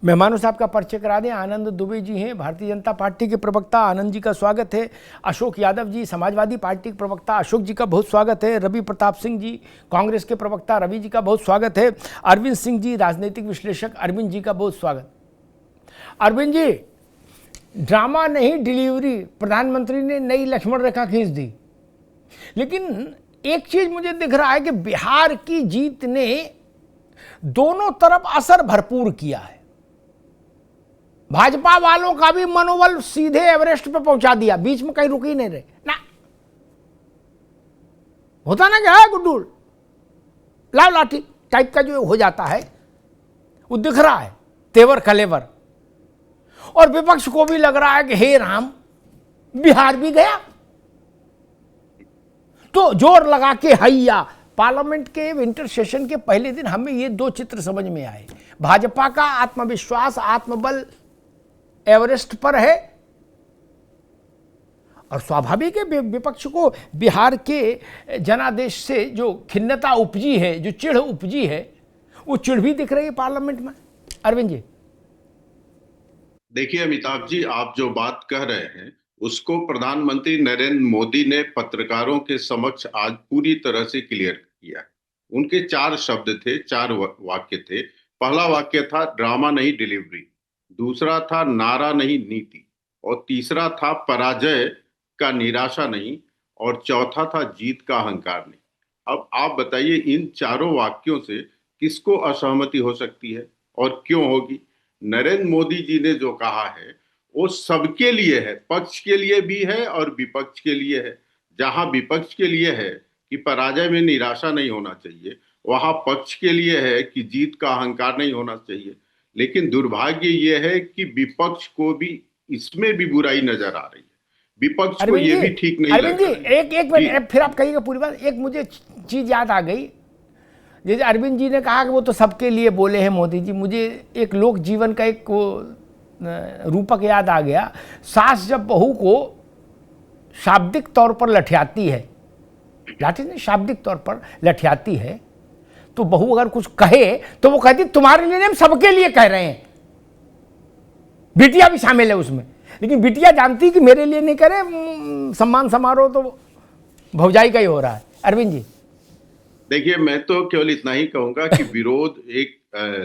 मेहमानों से आपका परिचय करा दें। आनंद दुबे जी हैं, भारतीय जनता पार्टी के प्रवक्ता, आनंद जी का स्वागत है। अशोक यादव जी, समाजवादी पार्टी के प्रवक्ता, अशोक जी का बहुत स्वागत है। रवि प्रताप सिंह जी, कांग्रेस के प्रवक्ता, रवि जी का बहुत स्वागत है। अरविंद सिंह जी, राजनीतिक विश्लेषक, अरविंद जी का बहुत स्वागत। अरविंद जी, ड्रामा नहीं डिलीवरी, प्रधानमंत्री ने नई लक्ष्मण रेखा खींच दी, लेकिन एक चीज मुझे दिख रहा है कि बिहार की जीत ने दोनों तरफ असर भरपूर किया है। भाजपा वालों का भी मनोबल सीधे एवरेस्ट पे पहुंचा दिया, बीच में कहीं रुक ही नहीं रहे ना। होता ना क्या है गुड्डू लाल लाठी टाइप का जो हो जाता है, वो दिख रहा है तेवर कलेवर। और विपक्ष को भी लग रहा है कि हे राम, बिहार भी गया। तो जोर लगा के हैया, पार्लियामेंट के विंटर सेशन के पहले दिन हमें ये दो चित्र समझ में आए। भाजपा का आत्मविश्वास, आत्मबल एवरेस्ट पर है, और स्वाभाविक है विपक्ष को बिहार के जनादेश से जो खिन्नता उपजी है, जो चिढ़ उपजी है, वो चिढ़ भी दिख रही है पार्लियामेंट में। अरविंद जी, देखिए अमिताभ जी, आप जो बात कह रहे हैं उसको प्रधानमंत्री नरेंद्र मोदी ने पत्रकारों के समक्ष आज पूरी तरह से क्लियर किया। उनके 4 शब्द थे, 4 वाक्य थे। पहला वाक्य था ड्रामा नहीं डिलीवरी, दूसरा था नारा नहीं नीति, और तीसरा था पराजय का निराशा नहीं, और चौथा था जीत का अहंकार नहीं। अब आप बताइए, इन चारों वाक्यों से किसको असहमति हो सकती है और क्यों होगी? नरेंद्र मोदी जी ने जो कहा है वो सबके लिए है, पक्ष के लिए भी है और विपक्ष के लिए है। जहां विपक्ष के लिए है कि पराजय में निराशा नहीं होना चाहिए, वहां पक्ष के लिए है कि जीत का अहंकार नहीं होना चाहिए। लेकिन दुर्भाग्य यह है कि विपक्ष को भी इसमें भी बुराई नजर आ रही है, विपक्ष को ये भी ठीक नहीं लग रहा है। एक मिनट, फिर आप कहिएगा पूरी बात। एक मुझे चीज याद आ गई, जैसे अरविंद जी ने कहा कि वो तो सबके लिए बोले हैं मोदी जी, मुझे एक लोक जीवन का एक रूपक याद आ गया। सास जब बहू को शाब्दिक तौर पर लठियाती है, लाठी नहीं, शाब्दिक तौर पर लठियाती है, तो बहू अगर कुछ कहे तो वो कहती तुम्हारे लिए, हम सबके लिए कह रहे हैं। बिटिया भी शामिल है उसमें, लेकिन बिटिया जानती कि मेरे लिए नहीं करे, सम्मान समारोह तो भौजाई का ही हो रहा है। अरविंद जी, देखिए, मैं तो केवल इतना ही कहूंगा कि विरोध एक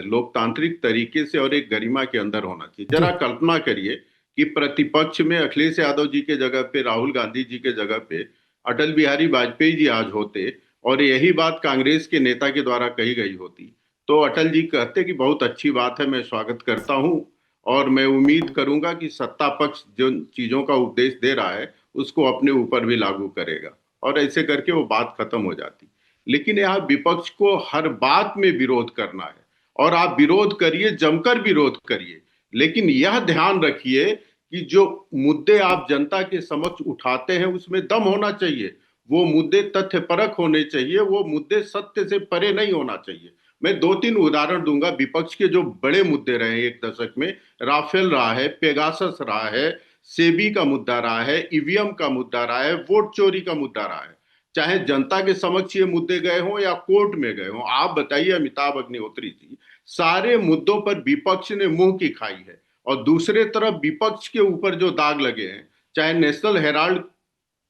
लोकतांत्रिक तरीके से और एक गरिमा के अंदर होना चाहिए। जरा कल्पना करिए कि प्रतिपक्ष में अखिलेश यादव जी के जगह पे, राहुल गांधी जी के जगह पे अटल बिहारी वाजपेयी जी आज होते और यही बात कांग्रेस के नेता के द्वारा कही गई होती, तो अटल जी कहते कि बहुत अच्छी बात है, मैं स्वागत करता हूं और मैं उम्मीद करूंगा कि सत्ता पक्ष जो चीजों का उपदेश दे रहा है उसको अपने ऊपर भी लागू करेगा, और ऐसे करके वो बात खत्म हो जाती। लेकिन यहाँ विपक्ष को हर बात में विरोध करना है, और आप विरोध करिए, जमकर विरोध करिए, लेकिन यह ध्यान रखिए कि जो मुद्दे आप जनता के समक्ष उठाते हैं उसमें दम होना चाहिए। वो मुद्दे तथ्यपरक होने चाहिए, वो मुद्दे सत्य से परे नहीं होना चाहिए। मैं 2-3 उदाहरण दूंगा। विपक्ष के जो बड़े मुद्दे रहे एक दशक में, राफेल रहा है, पेगासस रहा है, सेबी का मुद्दा रहा है, ईवीएम का मुद्दा रहा है, वोट चोरी का मुद्दा रहा है। चाहे जनता के समक्ष ये मुद्दे गए हों या कोर्ट में गए हों, आप बताइए अमिताभ अग्निहोत्री जी, सारे मुद्दों पर विपक्ष ने मुंह की खाई है। और दूसरे तरफ विपक्ष के ऊपर जो दाग लगे हैं, चाहे नेशनल हेराल्ड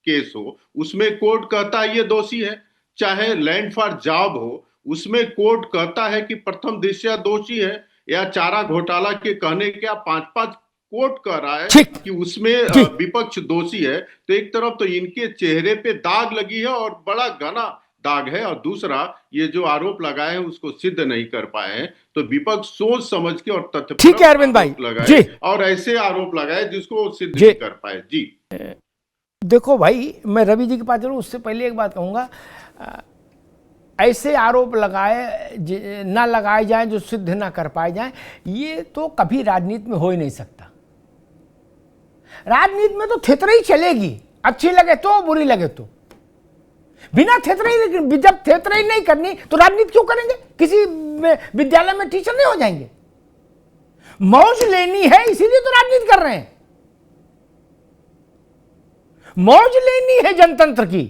केस हो, उसमें कोर्ट कहता है ये दोषी है, चाहे लैंड फॉर जॉब हो, उसमें कोर्ट कहता है कि प्रथम दृष्टया दोषी है, या चारा घोटाला के कहने क्या 5-5 कोर्ट कह रहा है कि उसमें विपक्ष दोषी है। तो एक तरफ तो इनके चेहरे पे दाग लगी है और बड़ा घना दाग है, और दूसरा ये जो आरोप लगाए हैं उसको सिद्ध नहीं कर पाए हैं। तो विपक्ष सोच समझ के और तथ्य ठीक है अरविंद भाई लगाए और ऐसे आरोप लगाए जिसको सिद्ध नहीं कर पाए। जी देखो भाई, मैं रवि जी के पास चलूं उससे पहले एक बात कहूंगा। ऐसे आरोप लगाए ना लगाए जाएं जो सिद्ध ना कर पाए जाएं, ये तो कभी राजनीति में हो ही नहीं सकता। राजनीति में तो थेथराई चलेगी, अच्छी लगे तो, बुरी लगे तो। बिना थेथराई, लेकिन जब थेथराई नहीं करनी तो राजनीति क्यों करेंगे? किसी विद्यालय में टीचर नहीं हो जाएंगे? मौज लेनी है इसीलिए तो राजनीति कर रहे हैं। मौज लेनी है जनतंत्र की,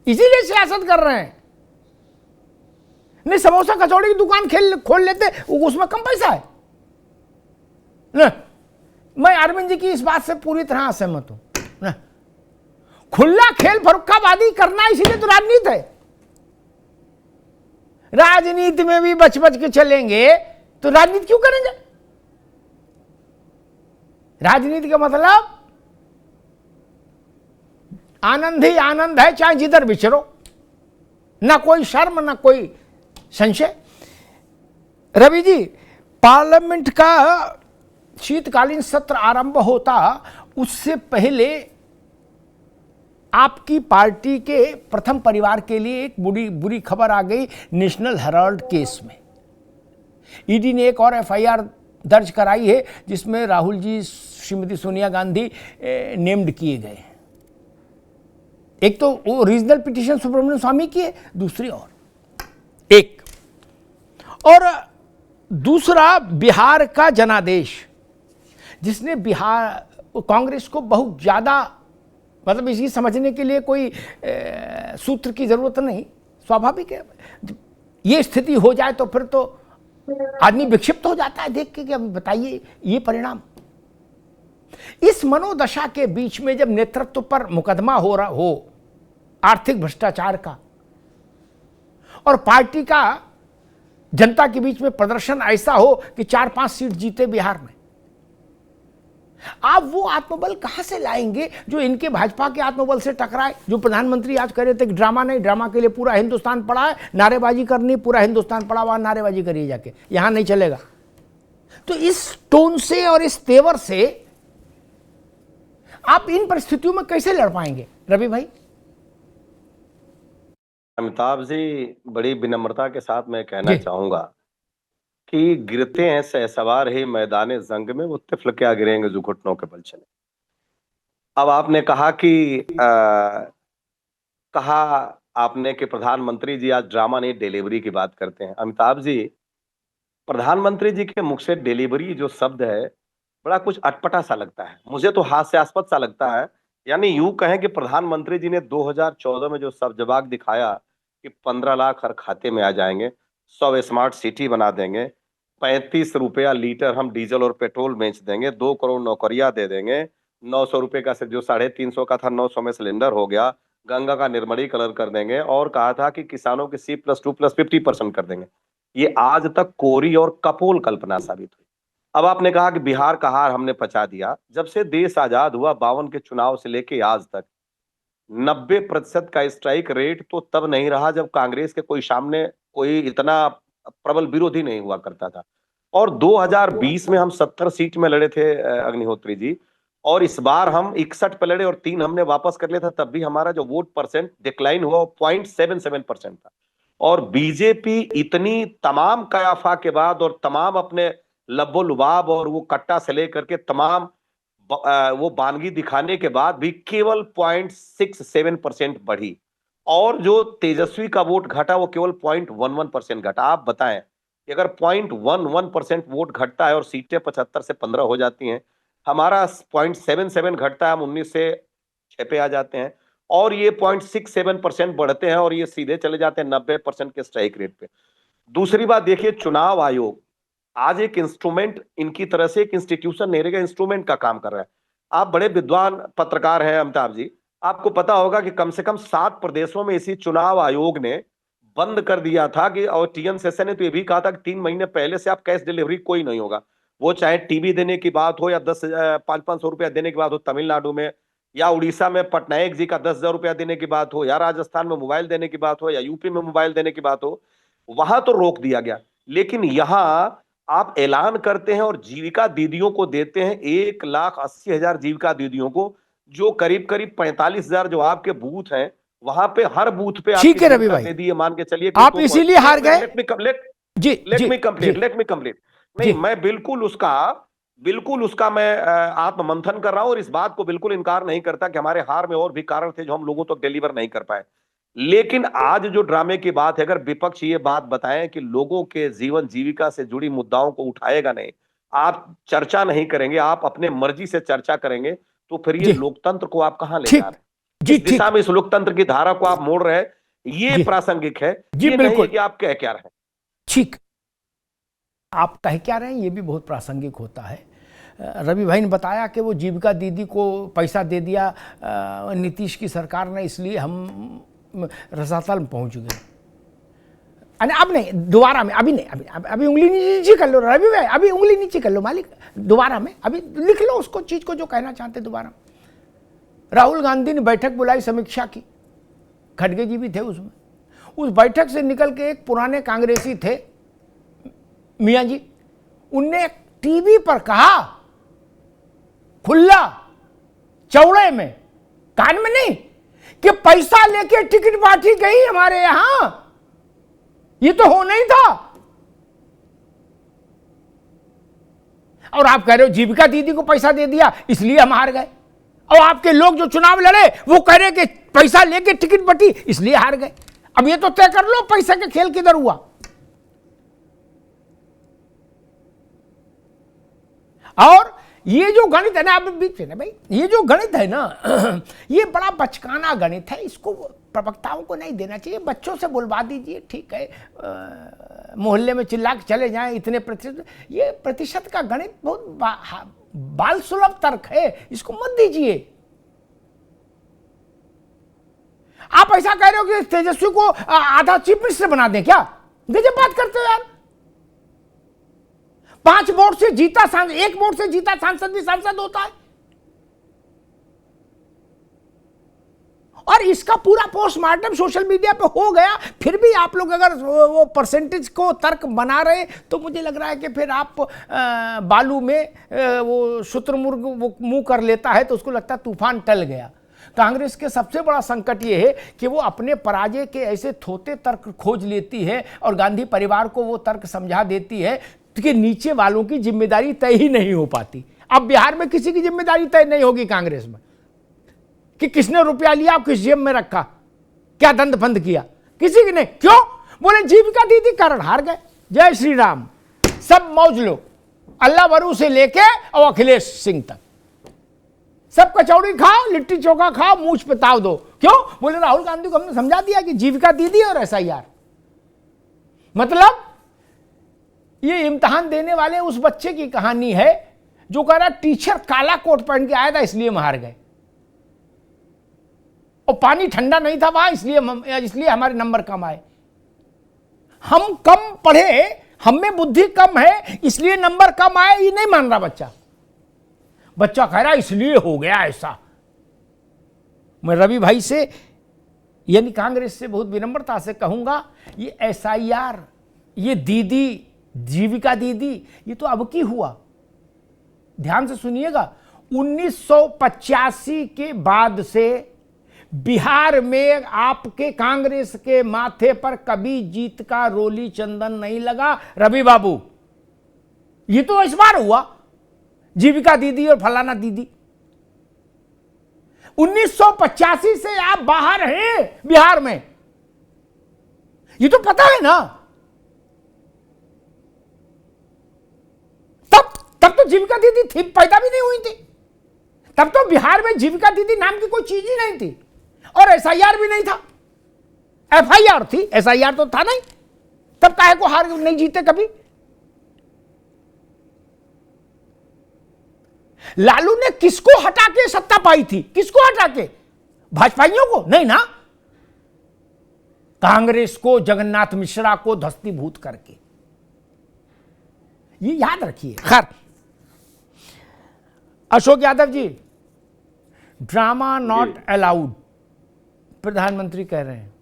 इसीलिए सियासत कर रहे हैं। नहीं, समोसा कचौड़ी की दुकान खोल लेते, उसमें कम पैसा है। ना, मैं अरविंद जी की इस बात से पूरी तरह असहमत हूं ना। खुला खेल फरुख्खाबादी करना इसीलिए तो राजनीति है। राजनीति में भी बच बच के चलेंगे तो राजनीति क्यों करेंगे? राजनीति का मतलब आनंद ही आनंद है, चाहे जिधर विचरो, ना कोई शर्म ना कोई संशय। रवि जी, पार्लियामेंट का शीतकालीन सत्र आरंभ होता उससे पहले आपकी पार्टी के प्रथम परिवार के लिए एक बुरी खबर आ गई नेशनल हेराल्ड केस में। ईडी ने एक और एफआईआर दर्ज कराई है जिसमें राहुल जी, श्रीमती सोनिया गांधी नेम्ड किए गए हैं। एक तो वो रीजनल पिटीशन सुब्रमण्यम स्वामी की है, दूसरी और दूसरा बिहार का जनादेश, जिसने बिहार कांग्रेस को बहुत ज़्यादा, मतलब इसी समझने के लिए कोई सूत्र की जरूरत नहीं, स्वाभाविक है। ये स्थिति हो जाए तो फिर तो आदमी विक्षिप्त हो जाता है देख के कि अब बताइए ये परिणाम। इस मनोदशा के बीच में जब नेतृत्व पर मुकदमा हो आर्थिक भ्रष्टाचार का, और पार्टी का जनता के बीच में प्रदर्शन ऐसा हो कि 4-5 सीट जीते बिहार में, आप वो आत्मबल कहां से लाएंगे जो इनके भाजपा के आत्मबल से टकराए? जो प्रधानमंत्री आज कह रहे थे कि ड्रामा नहीं, ड्रामा के लिए पूरा हिंदुस्तान पड़ा है, नारेबाजी करनी, पूरा हिंदुस्तान पड़ा, वहां नारेबाजी करिए जाके, यहां नहीं चलेगा। तो इस टोन से और इस तेवर से आप इन परिस्थितियों में कैसे लड़ पाएंगे रवि भाई? अमिताभ जी, बड़ी विनम्रता के साथ मैं कहना चाहूंगा कि गिरते हैं सहसवार ही मैदाने जंग में, वो तिफल क्या गिरेंगे जो घुटनों के बल चले। अब आपने कहा कि कहा आपने कि प्रधानमंत्री जी आज ड्रामा नहीं डिलीवरी की बात करते हैं। अमिताभ जी, प्रधानमंत्री जी के मुख से डिलीवरी जो शब्द है बड़ा कुछ अटपटा सा लगता है, मुझे तो हास्यास्पद सा लगता है। यानी यूं कहें कि प्रधानमंत्री जी ने 2014 में जो सब जवाब दिखाया कि 15 लाख हर खाते में आ जाएंगे, 100 स्मार्ट सिटी बना देंगे, 35 रुपया लीटर हम डीजल और पेट्रोल बेच देंगे, 2 करोड़ नौकरियां दे देंगे, 900 रुपए का जो 350 का था 900 में सिलेंडर हो गया, गंगा का निर्मलीकरण कर देंगे, और कहा था कि किसानों की C+2+50% कर देंगे। ये आज तक कोरी और कपोल कल्पना साबित हुई। अब आपने कहा कि बिहार का हार हमने पचा दिया। जब से देश आजाद हुआ 52 के चुनाव से लेके आज तक 90% का स्ट्राइक रेट तो तब नहीं रहा जब कांग्रेस के कोई सामने कोई इतना प्रबल विरोधी नहीं हुआ करता था। और 2020 में हम 70 सीट में लड़े थे अग्निहोत्री जी, और इस बार हम 61 पे लड़े और 3 हमने वापस कर लिया था, तब भी हमारा जो वोट परसेंट डिक्लाइन हुआ 0.77% था। और बीजेपी इतनी तमाम कयाफा के बाद और तमाम अपने लब्बो लुबाब और वो कट्टा से लेकर के तमाम वो बानगी दिखाने के बाद भी केवल 0.67% बढ़ी, और जो तेजस्वी का वोट घटा वो केवल 0.11% घटा। आप बताएं कि अगर 0.11% वोट घटता है और सीटें 75 से 15 हो जाती हैं, हमारा 0.77 घटता है, हम 19 से 6 पे आ जाते हैं, और ये 0.67% बढ़ते हैं और ये सीधे चले जाते हैं 90% के स्ट्राइक रेट पे। दूसरी बात देखिए, चुनाव आयोग आज एक इंस्ट्रूमेंट इनकी तरह से एक इंस्टीट्यूशन नहीं रहेगा, इंस्ट्रूमेंट का काम कर रहा है। आप बड़े विद्वान पत्रकार हैं अमिताभ जी, आपको पता होगा कि कम से कम 7 प्रदेशों में इसी चुनाव आयोग ने बंद कर दिया था कि, और टीएन सेशन ने तो ये भी कहा था कि 3 महीने पहले से आप कैश डिलीवरी कोई नहीं होगा। वो चाहे टीवी देने की बात हो या 500-500 रुपया देने की बात हो तमिलनाडु में, या उड़ीसा में पटनायक जी का 10,000 रुपया देने की बात हो, या राजस्थान में मोबाइल देने की बात हो, या यूपी में मोबाइल देने की बात हो, वहां तो रोक दिया गया। लेकिन यहां आप ऐलान करते हैं और जीविका दीदियों को देते हैं, 1,80,000 जीविका दीदियों को, जो करीब 45,000 जो आपके बूथ हैं, वहां पे हर बूथ पे ठीक है रवि भाई, मान के चलिए आप इसीलिए हार गए। Let me complete. नहीं, मैं बिल्कुल उसका मैं आत्ममंथन कर रहा हूं और इस बात को बिल्कुल इनकार नहीं करता कि हमारे हार में और भी कारण थे जो हम लोगों तक डिलीवर नहीं कर पाए। लेकिन आज जो ड्रामे की बात है, अगर विपक्ष ये बात बताएं कि लोगों के जीवन जीविका से जुड़ी मुद्दाओं को उठाएगा नहीं, आप चर्चा नहीं करेंगे, आप अपने मर्जी से चर्चा करेंगे, तो फिर ये लोकतंत्र को आप कहां ले जा रहे हैं? जिस दिशा में इस लोकतंत्र की धारा को आप मोड़ रहे हैं, ये प्रासंगिक है। ये नहीं है कि आप कह क्या रहे हैं। ठीक, आप कह क्या रहे हैं ये भी बहुत प्रासंगिक होता है। रवि भाई ने बताया कि वो जीविका दीदी को पैसा दे दिया नीतीश की सरकार ने, इसलिए हम रसातल में पहुंच गए। अरे अब नहीं, दोबारा में, अभी नहीं, अभी उंगली नीचे कर लो रवि भाई, अभी उंगली नीचे कर लो मालिक, दोबारा में अभी लिख लो उसको चीज को जो कहना चाहते दोबारा। राहुल गांधी ने बैठक बुलाई, समीक्षा की, खड़गे जी भी थे उसमें। उस बैठक से निकल के एक पुराने कांग्रेसी थे मियां जी, उनने टीवी पर कहा, खुला चौड़े में, कान में नहीं, कि पैसा लेके टिकट बांटी गई हमारे यहां, ये तो हो नहीं था। और आप कह रहे हो जीविका दीदी को पैसा दे दिया इसलिए हम हार गए, और आपके लोग जो चुनाव लड़े वो कह रहे कि पैसा लेके टिकट बटी इसलिए हार गए। अब ये तो तय कर लो पैसे का खेल किधर हुआ। और ये जो गणित है ना, आप बीच में ना भाई, ये जो गणित है ना ये बड़ा बचकाना गणित है, इसको प्रवक्ताओं को नहीं देना चाहिए, बच्चों से बुलवा दीजिए, ठीक है, मोहल्ले में चिल्ला के चले जाएं इतने प्रतिशत, ये प्रतिशत का गणित बहुत बाल सुलभ तर्क है, इसको मत दीजिए। आप ऐसा कह रहे हो कि तेजस्वी को आधा चीफ मिनिस्टर बना दें क्या? गजब बात करते हो यार। 5 वोट से जीता सांसद, 1 वोट से जीता सांसद भी सांसद होता है। और इसका पूरा पोस्टमार्टम सोशल मीडिया पे हो गया, फिर भी आप लोग अगर वो परसेंटेज को तर्क बना रहे, तो मुझे लग रहा है कि फिर आप बालू में वो शुतुरमुर्ग वो मुंह कर लेता है तो उसको लगता है तूफान टल गया। कांग्रेस के सबसे बड़ा संकट ये है कि वो अपने पराजय के ऐसे थोते तर्क खोज लेती है और गांधी परिवार को वो तर्क समझा देती है कि नीचे वालों की जिम्मेदारी तय ही नहीं हो पाती। अब बिहार में किसी की जिम्मेदारी तय नहीं होगी कांग्रेस में कि किसने रुपया लिया, किस जेब में रखा, क्या दंड फंद किया, किसी की नहीं। क्यों? बोले जीविका दीदी कारण हार गए। जय श्री राम। सब मौज लो, अल्लाह वरू से लेके और अखिलेश सिंह तक सब कचौड़ी खाओ, लिट्टी चोखा खाओ, मूछ पे ताव दो। क्यों? बोले राहुल गांधी को हमने समझा दिया कि जीविका दीदी और SIR, मतलब ये इम्तिहान देने वाले उस बच्चे की कहानी है जो कह रहा टीचर काला कोट पहन के आया था इसलिए हम हार गए, और पानी ठंडा नहीं था वहां इसलिए हमारे नंबर कम आए। हम कम पढ़े, हम में बुद्धि कम है इसलिए नंबर कम आए, ये नहीं मान रहा बच्चा कह रहा इसलिए हो गया ऐसा। मैं रवि भाई से यानी कांग्रेस से बहुत विनम्रता से कहूंगा, ये SIR, ये दीदी, जीविका दीदी, ये तो अब की हुआ। ध्यान से सुनिएगा, 1985 के बाद से बिहार में आपके कांग्रेस के माथे पर कभी जीत का रोली चंदन नहीं लगा रवि बाबू। ये तो इस बार हुआ, जीविका दीदी और फलाना दीदी। 1985 से आप बाहर हैं बिहार में, ये तो पता है ना। तब तो जीविका दीदी थी, पैदा भी नहीं हुई थी। तब तो बिहार में जीविका दीदी नाम की कोई चीज ही नहीं थी, और SIR भी नहीं था। FIR थी, SIR तो था नहीं। तब काहे को हार नहीं जीते कभी? लालू ने किसको हटा के सत्ता पाई थी? किसको हटा के? भाजपाइयों को नहीं ना, कांग्रेस को, जगन्नाथ मिश्रा को धस्तीभूत करके। ये याद रखिए। खैर, Ashok Yadav ji, drama not allowed प्रधानमंत्री कह रहे हैं,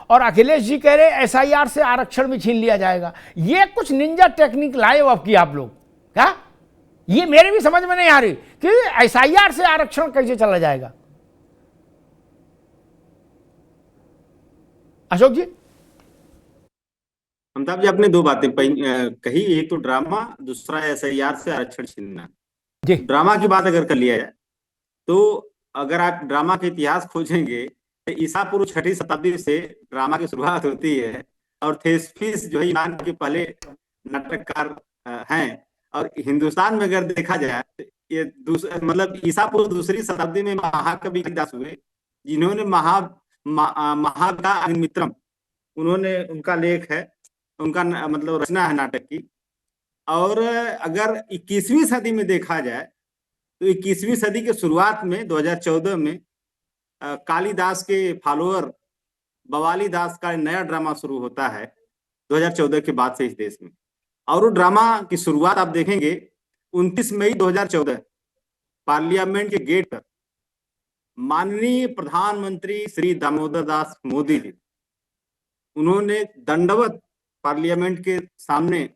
और अखिलेश जी कह रहे हैं SIR से आरक्षण भी छीन लिया जाएगा। ये कुछ निंजा टेक्निक लाए हो अब की आप लोग क्या? ये मेरे भी समझ में नहीं आ रही कि SIR से आरक्षण कैसे चला जाएगा। अशोक जी। अमिताभ जी, आपने 2 बातें कही, एक तो ड्रामा, दूसरा SIR से आरक्षण छीनना। जी। ड्रामा की बात अगर कर लिया जाए तो अगर आप ड्रामा के इतिहास खोजेंगे तो ईसा पूर्व 6वीं शताब्दी से ड्रामा की शुरुआत होती है, और थेस्फिस जो है यूनान के पहले नाटककार हैं। और हिंदुस्तान में अगर देखा जाए तो ये मतलब ईसा पूर्व 2री शताब्दी में महाकवि कालिदास हुए, जिन्होंने महावदा अग्निमित्रम, उन्होंने, उनका लेख है, उनका मतलब रचना है नाटक की। और अगर 21वीं सदी में देखा जाए तो 21वीं सदी के शुरुआत में 2014 में कालिदास के फॉलोअर बवाली दास का नया ड्रामा शुरू होता है 2014 के बाद से इस देश में। और वो ड्रामा की शुरुआत आप देखेंगे 29 मई 2014 पार्लियामेंट के गेट पर माननीय प्रधानमंत्री श्री दामोदर दास मोदी जी, उन्होंने दंडवत पार्लियामेंट के सामने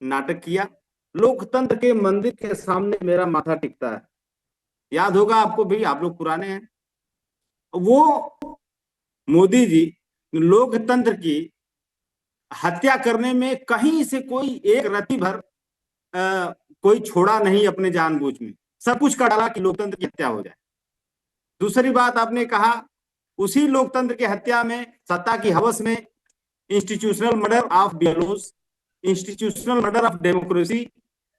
नाटक किया, लोकतंत्र के मंदिर के सामने मेरा माथा टिकता है। याद होगा आपको भी, आप लोग पुराने हैं। वो मोदी जी लोकतंत्र की हत्या करने में कहीं से कोई एक रत्ती भर कोई छोड़ा नहीं अपने जानबूझ में, सब कुछ कर डाला कि लोकतंत्र की हत्या हो जाए। दूसरी बात आपने कहा, उसी लोकतंत्र की हत्या में, सत्ता की हवस में institutional murder of BLOs, institutional murder of democracy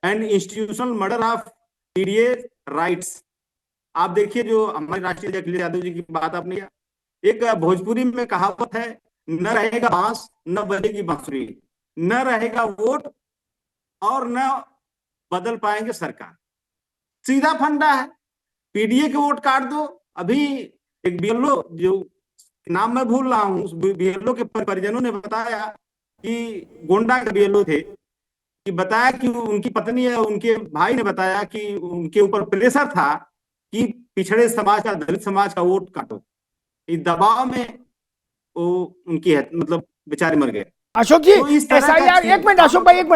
and institutional murder of PDA rights. आप देखिए जो हमारे राष्ट्रीय अध्यक्ष अखिलेश यादव जी की बात आपने किया, एक भोजपुरी में कहावत है, न रहेगा बांस न बजेगी बांसुरी, न रहेगा वोट और न बदल पाएंगे सरकार। सीधा फंडा है, पीडीए के वोट काट दो। अभी एक बीएलओ जो नाम मैं भूल रहा हूँ, उस बीएलओ के परिजनों ने बताया कि गोंडा के बीएलओ थे, कि बताया कि उनकी पत्नी है, उनके भाई ने बताया कि उनके ऊपर प्रेशर था कि पिछड़े समाज का, दलित समाज का वोट काटो। इस दबाव में वो उनकी मतलब बेचारे मर गए। अशोक जी, तो इस तरह एसआईआर, का एक मिनट अशोक भाई, एक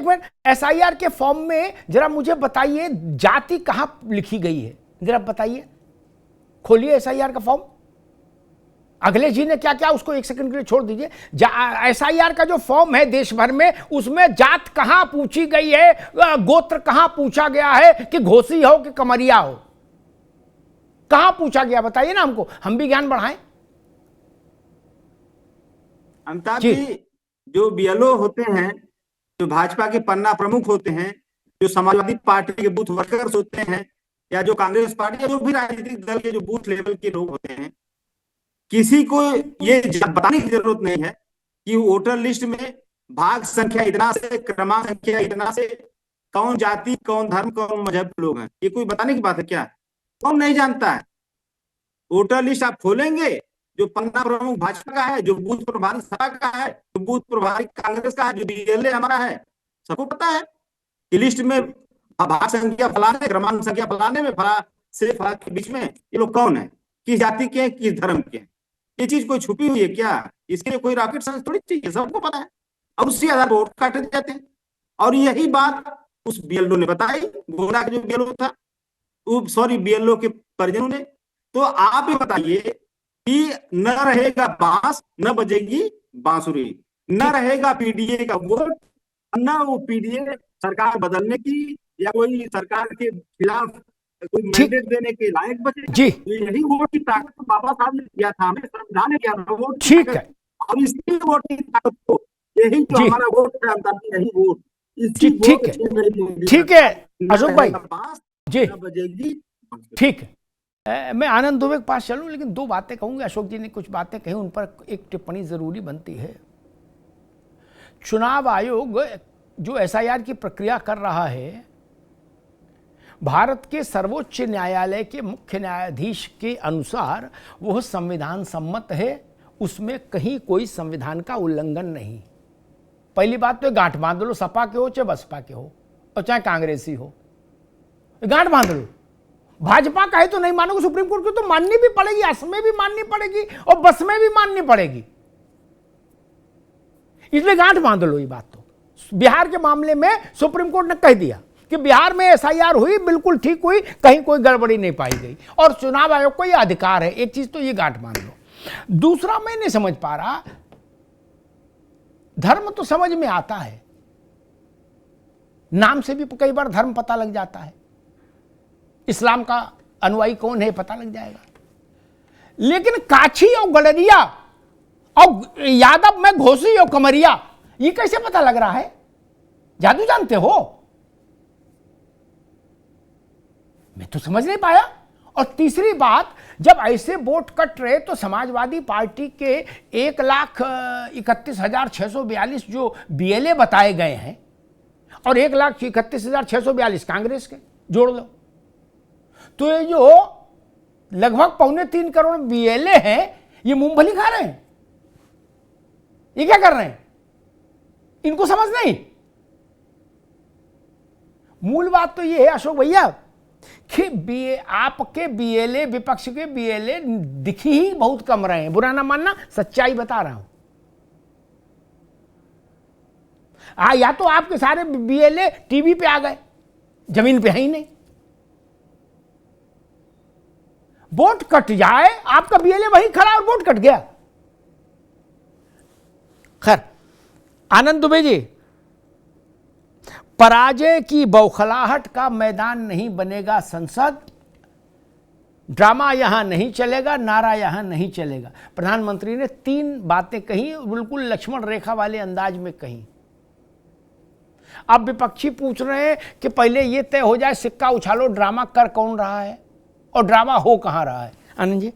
मिनट, एसआईआर के फॉर्म में जरा मुझे बताइए जाति कहां लिखी गई है, जरा बताइए, खोलिए एसआईआर का फॉर्म। अखिलेश जी ने क्या क्या, उसको एक सेकंड के लिए छोड़ दीजिए। एसआईआर का जो फॉर्म है देश भर में, उसमें जात कहां पूछी गई है, गोत्र कहां पूछा गया है, कि घोसी हो कि कमरिया हो, कहां पूछा गया बताइए ना हमको, हम भी ज्ञान बढ़ाएं। अमिताभ जी, जो बीएलओ होते हैं, जो भाजपा के पन्ना प्रमुख होते हैं, जो समाजवादी पार्टी के बूथ वर्कर्स होते हैं, या जो कांग्रेस पार्टी या जो भी राजनीतिक दल के जो बूथ लेवल के लोग होते हैं, किसी को ये बताने की जरूरत नहीं है कि वोटर लिस्ट में भाग संख्या इतना से, क्रमांक संख्या इतना से, कौन जाति, कौन धर्म, कौन मजहब लोग हैं, ये कोई बताने की बात है क्या? कौन नहीं जानता है? वोटर लिस्ट आप खोलेंगे, जो पन्ना प्रमुख भाजपा का है, जो बूथ प्रभारी सपा का है, जो बूथ प्रभारी कांग्रेस का है, जो बीएलए हमारा है, सबको पता है कि लिस्ट में भाग संख्या फलाने, क्रमांक संख्या फलाने में, फला से फला के बीच में ये लोग कौन है, किस जाति के हैं, किस धर्म के हैं। ये चीज कोई छुपी हुई है क्या? इसके लिए कोई रॉकेट साइंस थोड़ी चाहिए, सबको पता है। और उसी आधार पर वोट काटे जाते हैं। और यही बात उस बीएलओ ने बताई, गोरा का जो बीएलओ था, सॉरी बीएलओ के परिजनों ने। तो आप ही बताइए कि न रहेगा बांस न बजेगी बांसुरी, न रहेगा पीडीए का वोट, न वो पीडीए सरकार बदलने की या कोई सरकार के खिलाफ कोई मैंडेट देने के लायक बचे जी। यही वोट की ताकत तो बाबा साहब ने दिया था, हमें संविधान ने दिया था वोट। ठीक है, और इसी वोट की ताकत को, यही तो हमारा वोट है, यही वोट, इसी ठीक है, ठीक है अशोक भाई जी, बजेगी। ठीक है। मैं आनंद दुबे के पास चलूं, लेकिन दो बातें कहूंगा। अशोक जी ने कुछ बातें कही, उन पर एक टिप्पणी जरूरी बनती है। चुनाव आयोग जो एसआईआर की प्रक्रिया कर रहा है, भारत के सर्वोच्च न्यायालय के मुख्य न्यायाधीश के अनुसार वह संविधान सम्मत है, उसमें कहीं कोई संविधान का उल्लंघन नहीं। पहली बात तो गांठ बांध लो, सपा के हो चाहे बसपा के हो और चाहे कांग्रेसी हो, गांठ बांध लो। भाजपा का है तो नहीं मानोगे, सुप्रीम कोर्ट की तो माननी भी पड़ेगी, असम भी माननी पड़ेगी और बस में भी माननी पड़ेगी, इसलिए गांठ बांध लो। ये बात तो बिहार के मामले में सुप्रीम कोर्ट ने कह दिया कि बिहार में एसआईआर हुई, बिल्कुल ठीक हुई, कहीं कोई गड़बड़ी नहीं पाई गई, और चुनाव आयोग को यह अधिकार है। एक चीज तो ये गांठ बांध लो। दूसरा, मैं नहीं समझ पा रहा, धर्म तो समझ में आता है, नाम से भी कई बार धर्म पता लग जाता है, इस्लाम का अनुयायी कौन है पता लग जाएगा, लेकिन काछी और गडरिया और यादव में घोसी और कमरिया, ये कैसे पता लग रहा है? जादू जानते हो? मैं तो समझ नहीं पाया। और तीसरी बात, जब ऐसे वोट कट रहे तो समाजवादी पार्टी के 1,31,642 जो बीएलए बताए गए हैं, और 1,31,642 कांग्रेस के, जोड़ लो। तो ये जो लगभग 2.25 करोड़ बीएलए हैं, ये मूंगफली खा रहे हैं। ये क्या कर रहे हैं? इनको समझ नहीं। मूल बात तो ये है अशोक भैया कि आपके बीएलए, विपक्ष के बीएलए दिख ही बहुत कम रहे हैं। बुरा ना मानना, सच्चाई बता रहा हूं। या तो आपके सारे बीएलए टीवी पे आ गए, जमीन पे है ही नहीं। वोट कट जाए, आपका बीएलए वहीं खड़ा और वोट कट गया। खैर, आनंद दुबे जी, पराजय की बौखलाहट का मैदान नहीं बनेगा संसद। ड्रामा यहां नहीं चलेगा, नारा यहां नहीं चलेगा। प्रधानमंत्री ने 3 बातें कही, बिल्कुल लक्ष्मण रेखा वाले अंदाज में कही। अब विपक्षी पूछ रहे हैं कि पहले यह तय हो जाए, सिक्का उछालो, ड्रामा कर कौन रहा है और ड्रामा हो कहां रहा है। आनंद जी,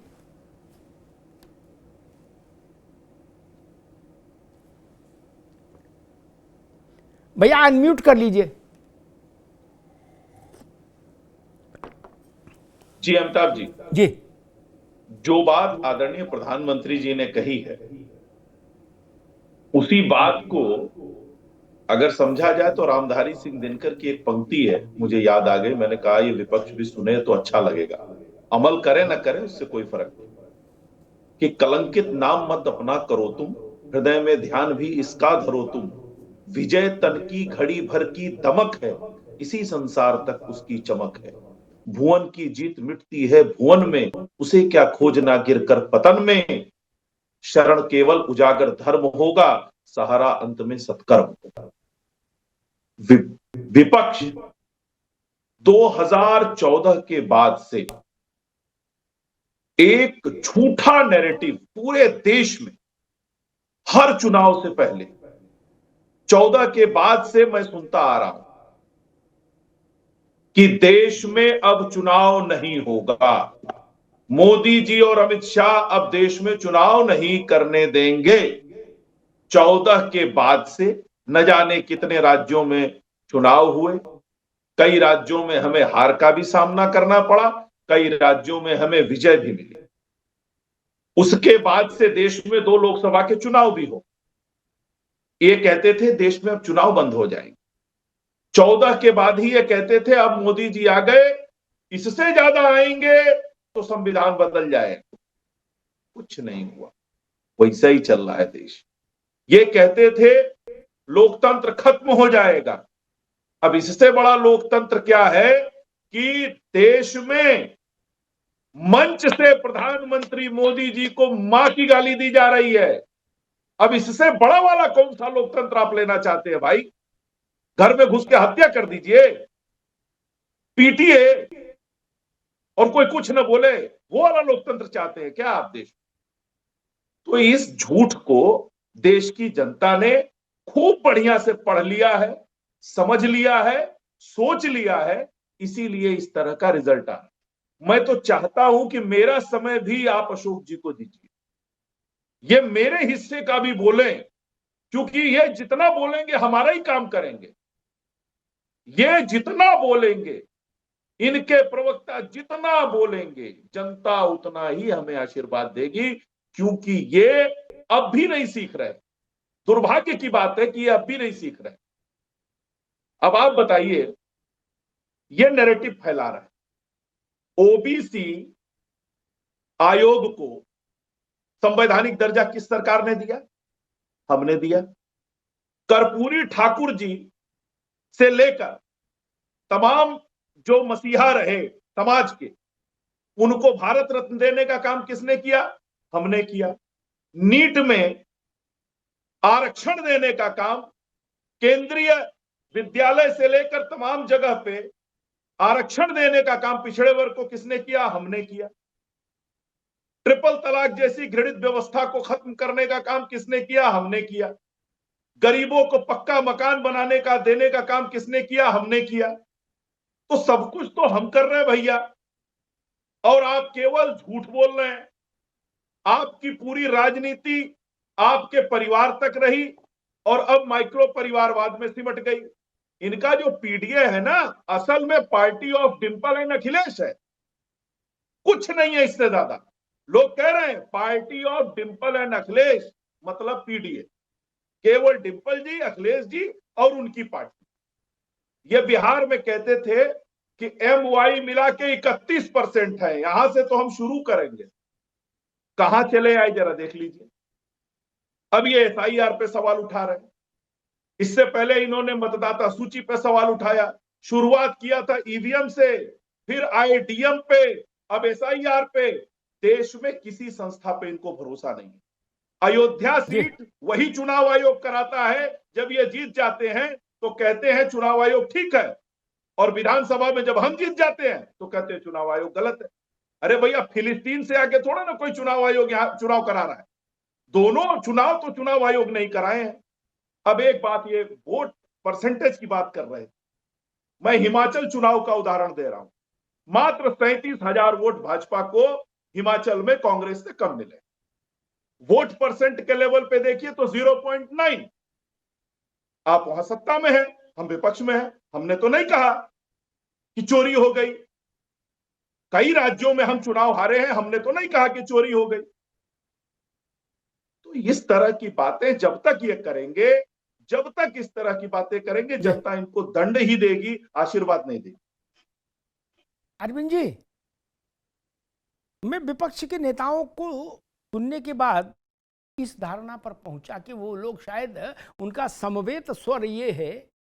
भैया अनम्यूट कर लीजिए। जी अमिताभ जी, जी, जो बात आदरणीय प्रधानमंत्री जी ने कही है, उसी बात को अगर समझा जाए तो रामधारी सिंह दिनकर की एक पंक्ति है, मुझे याद आ गई। मैंने कहा ये विपक्ष भी सुने तो अच्छा लगेगा, अमल करे ना करे उससे कोई फर्क नहीं, कि कलंकित नाम मत अपना करो तुम, हृदय में ध्यान भी इसका धरो तुम, विजय तन की घड़ी भर की दमक है, इसी संसार तक उसकी चमक है, भुवन की जीत मिटती है भुवन में, उसे क्या खोजना गिरकर पतन में, शरण केवल उजागर धर्म होगा, सहारा अंत में सत्कर्म होगा। विपक्ष 2014 के बाद से एक झूठा नैरेटिव पूरे देश में हर चुनाव से पहले 14 के बाद से मैं सुनता आ रहा हूं कि देश में अब चुनाव नहीं होगा, मोदी जी और अमित शाह अब देश में चुनाव नहीं करने देंगे। 14 के बाद से न जाने कितने राज्यों में चुनाव हुए, कई राज्यों में हमें हार का भी सामना करना पड़ा, कई राज्यों में हमें विजय भी मिली। उसके बाद से देश में 2 लोकसभा के चुनाव भी हो। ये कहते थे देश में अब चुनाव बंद हो जाएंगे। 14 के बाद ही ये कहते थे अब मोदी जी आ गए, इससे ज्यादा आएंगे तो संविधान बदल जाएगा। कुछ नहीं हुआ, वैसा ही चल रहा है देश। ये कहते थे लोकतंत्र खत्म हो जाएगा। अब इससे बड़ा लोकतंत्र क्या है कि देश में मंच से प्रधानमंत्री मोदी जी को मां की गाली दी जा रही है। अब इससे बड़ा वाला कौन सा लोकतंत्र आप लेना चाहते हैं भाई? घर में घुस के हत्या कर दीजिए, पीटिए और कोई कुछ न बोले, वो वाला लोकतंत्र चाहते हैं क्या आप देश? तो इस झूठ को देश की जनता ने खूब बढ़िया से पढ़ लिया है, समझ लिया है, सोच लिया है, इसीलिए इस तरह का रिजल्ट आया। मैं तो चाहता हूं कि मेरा समय भी आप अशोक जी को दीजिए, ये मेरे हिस्से का भी बोलें, क्योंकि ये जितना बोलेंगे हमारा ही काम करेंगे। ये जितना बोलेंगे, इनके प्रवक्ता जितना बोलेंगे, जनता उतना ही हमें आशीर्वाद देगी, क्योंकि ये अब भी नहीं सीख रहे। दुर्भाग्य की बात है कि ये अब भी नहीं सीख रहे। अब आप बताइए, ये नैरेटिव फैला रहा है। ओबीसी आयोग को संवैधानिक दर्जा किस सरकार ने दिया? हमने दिया। कर्पूरी ठाकुर जी से लेकर तमाम जो मसीहा रहे समाज के, उनको भारत रत्न देने का काम किसने किया? हमने किया। नीट में आरक्षण देने का काम, केंद्रीय विद्यालय से लेकर तमाम जगह पे आरक्षण देने का काम पिछड़े वर्ग को किसने किया? हमने किया। ट्रिपल तलाक जैसी घृणित व्यवस्था को खत्म करने का काम किसने किया? हमने किया। गरीबों को पक्का मकान बनाने का, देने का काम किसने किया? हमने किया। तो सब कुछ तो हम कर रहे हैं भैया, और आप केवल झूठ बोल रहे हैं। आपकी पूरी राजनीति आपके परिवार तक रही और अब माइक्रो परिवारवाद में सिमट गई। इनका जो पीडीए है ना, असल में party of Dimple and Akhilesh है, कुछ नहीं है इससे ज्यादा। लोग कह रहे हैं party of Dimple and Akhilesh मतलब पीडीए, केवल डिंपल जी, अखिलेश जी और उनकी पार्टी। ये बिहार में कहते थे कि MY मिला के 31% है, यहां से तो हम शुरू करेंगे। कहां चले आए जरा देख लीजिए। अब ये SIR पे सवाल उठा रहे हैं, इससे पहले इन्होंने मतदाता सूची पे सवाल उठाया, शुरुआत किया था ईवीएम से, फिर आए डीएम पे, अब SIR पे। देश में किसी संस्था पे इनको भरोसा नहीं है। अयोध्या सीट वही चुनाव आयोग कराता है, जब ये जीत जाते हैं तो कहते हैं चुनाव आयोग ठीक है, और विधानसभा में जब हम जीत जाते हैं तो कहते हैं चुनाव आयोग गलत है। अरे भैया, फिलिस्तीन से आके थोड़ा ना कोई चुनाव आयोग यहां चुनाव करा रहा है, दोनों चुनाव तो चुनाव आयोग नहीं कराए हैं। अब एक बात, ये वोट परसेंटेज की बात कर रहे हैं, मैं हिमाचल चुनाव का उदाहरण दे रहा हूं। मात्र 37,000 वोट भाजपा को हिमाचल में कांग्रेस से कम मिले। वोट परसेंट के लेवल पे देखिए तो 0.9। आप वहां सत्ता में है, हम विपक्ष में है। हमने तो नहीं कहा कि चोरी हो गई, कई राज्यों में हम चुनाव हारे हैं, हमने तो नहीं कहा कि चोरी हो गई। तो इस तरह की बातें जब तक ये करेंगे, जब तक इस तरह की बातें करेंगे, जनता इनको दंड ही देगी, आशीर्वाद नहीं देगी। अरविंद जी, मैं विपक्ष के नेताओं को सुनने के बाद इस धारणा पर पहुंचा कि वो लोग शायद, उनका समवेत स्वर ये है,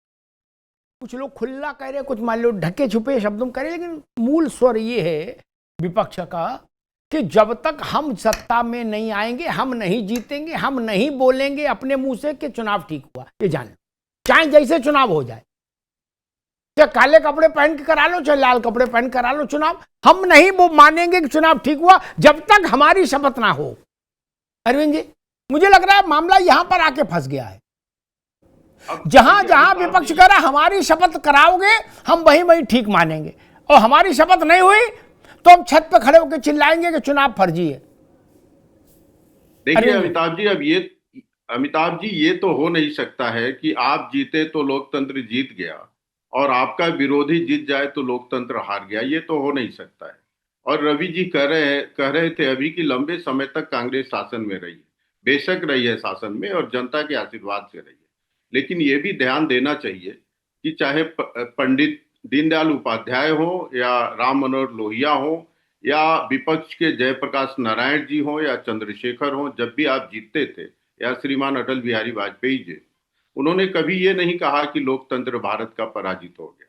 कुछ लोग खुला कह रहे, कुछ मान लो ढके छुपे शब्दों में कह रहे, लेकिन मूल स्वर ये है विपक्ष का कि जब तक हम सत्ता में नहीं आएंगे, हम नहीं जीतेंगे, हम नहीं बोलेंगे अपने मुंह से कि चुनाव ठीक हुआ। ये जान लो, चाहे जैसे चुनाव हो जाए, चाहे काले कपड़े पहन के करा लो, चाहे लाल कपड़े पहन करा लो चुनाव, हम नहीं वो मानेंगे कि चुनाव ठीक हुआ जब तक हमारी शपथ ना हो। अरविंद जी, मुझे लग रहा है मामला यहां पर आके फंस गया है। जहां जहां विपक्ष कह रहा हमारी शपथ कराओगे, हम वहीं वहीं ठीक मानेंगे, और हमारी शपथ नहीं हुई तो हम छत पे खड़े होकर चिल्लाएंगे कि चुनाव फर्जी है। देखिए अमिताभ जी, ये तो हो नहीं सकता है कि आप जीते तो लोकतंत्र जीत गया और आपका विरोधी जीत जाए तो लोकतंत्र हार गया। ये तो हो नहीं सकता है। और रवि जी कह रहे थे अभी कि लंबे समय तक कांग्रेस शासन में रही है। बेशक रही है शासन में, और जनता के आशीर्वाद से रही है, लेकिन ये भी ध्यान देना चाहिए कि चाहे पंडित दीनदयाल उपाध्याय हो, या राम मनोहर लोहिया हो, या विपक्ष के जयप्रकाश नारायण जी हो, या चंद्रशेखर हो, जब भी आप जीतते थे, या श्रीमान अटल बिहारी वाजपेयी जी, उन्होंने कभी ये नहीं कहा कि लोकतंत्र भारत का पराजित हो गया।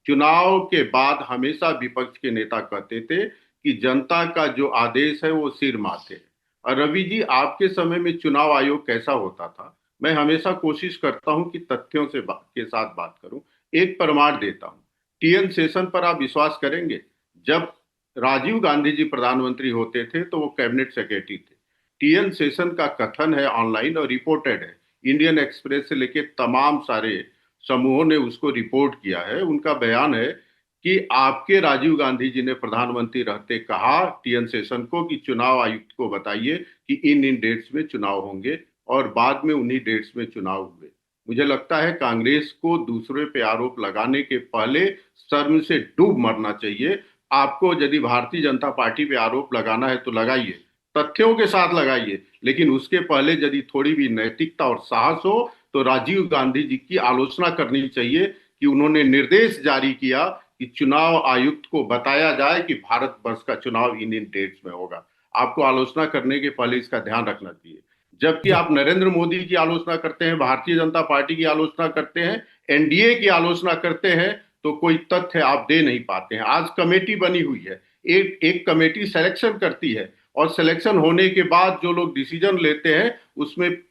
चुनाव के बाद हमेशा विपक्ष के नेता कहते थे कि जनता का जो आदेश है वो सिर माथे। और रवि जी, आपके समय में चुनाव आयोग कैसा होता था? मैं हमेशा कोशिश करता हूं कि तथ्यों के साथ बात करूं। एक प्रमाण देता हूं, TN सेशन पर आप विश्वास करेंगे, जब राजीव गांधी जी प्रधानमंत्री होते थे तो वो कैबिनेट सेक्रेटरी थे। TN सेशन का कथन है, ऑनलाइन और रिपोर्टेड है, इंडियन एक्सप्रेस से लेके तमाम सारे समूहों ने उसको रिपोर्ट किया है। उनका बयान है कि आपके राजीव गांधी जी ने प्रधानमंत्री रहते कहा TN सेशन को कि चुनाव आयुक्त को बताइए कि इन डेट्स में चुनाव होंगे, और बाद में उन्हीं डेट्स में चुनाव हुए। मुझे लगता है कांग्रेस को दूसरे पे आरोप लगाने के पहले शर्म से डूब मरना चाहिए। आपको यदि भारतीय जनता पार्टी पे आरोप लगाना है तो लगाइए, तथ्यों के साथ लगाइए, लेकिन उसके पहले यदि थोड़ी भी नैतिकता और साहस हो तो राजीव गांधी जी की आलोचना करनी चाहिए कि उन्होंने निर्देश जारी किया कि चुनाव आयुक्त को बताया जाए कि भारत वर्ष का चुनाव इन डेट्स में होगा। आपको आलोचना करने के पहले इसका ध्यान रखना चाहिए। जबकि आप नरेंद्र मोदी की आलोचना करते हैं, भारतीय जनता पार्टी की आलोचना करते हैं, NDA की आलोचना करते हैं, तो कोई तथ्य आप दे नहीं पाते हैं। आज कमेटी बनी हुई है, एक कमेटी सिलेक्शन करती है, और सिलेक्शन होने के बाद जो लोग डिसीजन लेते हैं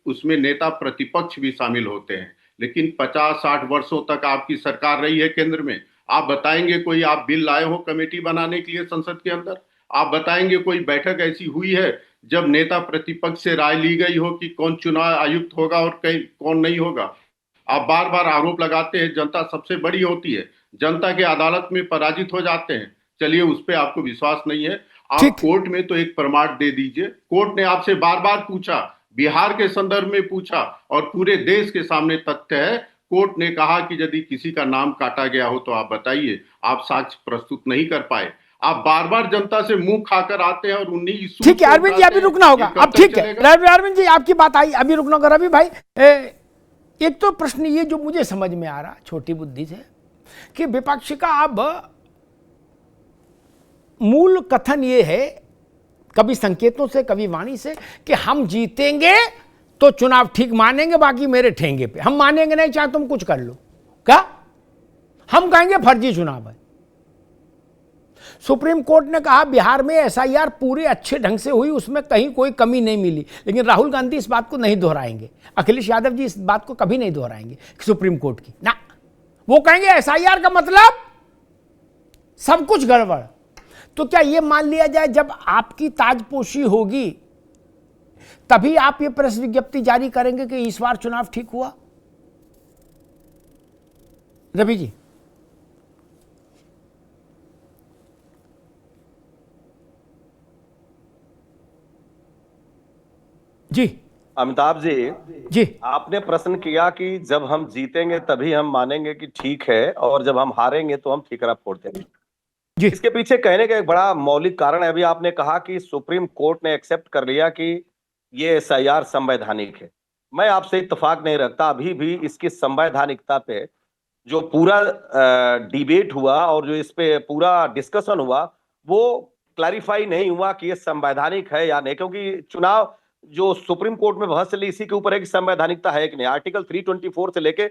उसमें नेता प्रतिपक्ष भी शामिल होते हैं। लेकिन 50-60 वर्षों तक आपकी सरकार रही है केंद्र में। आप बताएंगे कोई आप बिल लाए हो कमेटी बनाने के लिए संसद के अंदर? आप बताएंगे कोई बैठक ऐसी हुई है जब नेता प्रतिपक्ष से राय ली गई हो कि कौन चुनाव आयुक्त होगा और कौन नहीं होगा? आप बार बार आरोप लगाते हैं जनता सबसे बड़ी होती है, जनता के अदालत में पराजित हो जाते हैं। चलिए, उस पर आपको विश्वास नहीं है, आप कोर्ट में तो एक प्रमाण दे दीजिए। कोर्ट ने आपसे बार बार पूछा, बिहार के संदर्भ में पूछा, और पूरे देश के सामने तथ्य है, कोर्ट ने कहा कि यदि किसी का नाम काटा गया हो तो आप बताइए, आप साक्ष्य प्रस्तुत नहीं कर पाए, आप बार बार जनता से मुंह खाकर आते हैं और उन्हीं इशू। ठीक है अरविंद जी, अभी रुकना होगा, अब ठीक है अरविंद जी आपकी बात आई, अभी रुकना होगा। रवि भाई, एक तो प्रश्न ये जो मुझे समझ में आ रहा छोटी बुद्धि से कि विपक्ष का अब मूल कथन ये है, कभी संकेतों से कभी वाणी से, कि हम जीतेंगे तो चुनाव ठीक मानेंगे, बाकी मेरे ठेंगे पे, हम मानेंगे नहीं चाहे तुम कुछ कर लो। क्या हम कहेंगे फर्जी चुनाव है। सुप्रीम कोर्ट ने कहा बिहार में एसआईआर पूरे अच्छे ढंग से हुई, उसमें कहीं कोई कमी नहीं मिली, लेकिन राहुल गांधी इस बात को नहीं दोहराएंगे, अखिलेश यादव जी इस बात को कभी नहीं दोहराएंगे सुप्रीम कोर्ट की ना। वो कहेंगे एसआईआर का मतलब सब कुछ गड़बड़। तो क्या यह मान लिया जाए जब आपकी ताजपोशी होगी तभी आप ये प्रेस विज्ञप्ति जारी करेंगे कि इस बार चुनाव ठीक हुआ? रवि जी। जी अमिताभ जी, आपने प्रश्न किया कि जब हम जीतेंगे तभी हम मानेंगे कि ठीक है, और जब हम हारेंगे तो हम ठीकरा फोड़ देंगे जी। इसके पीछे कहने का एक बड़ा मौलिक कारण है। अभी आपने कहा कि सुप्रीम कोर्ट ने एक्सेप्ट कर लिया कि ये एसआईआर संवैधानिक है। मैं आपसे इत्तेफाक नहीं रखता। अभी भी इसकी संवैधानिकता पे जो पूरा डिबेट हुआ और जो इस पे पूरा डिस्कशन हुआ वो क्लैरिफाई नहीं हुआ कि ये संवैधानिक है या नहीं, क्योंकि चुनाव जो सुप्रीम कोर्ट में बहस चली इसी के ऊपर है कि संवैधानिकता है कि नहीं। आर्टिकल 324 से लेके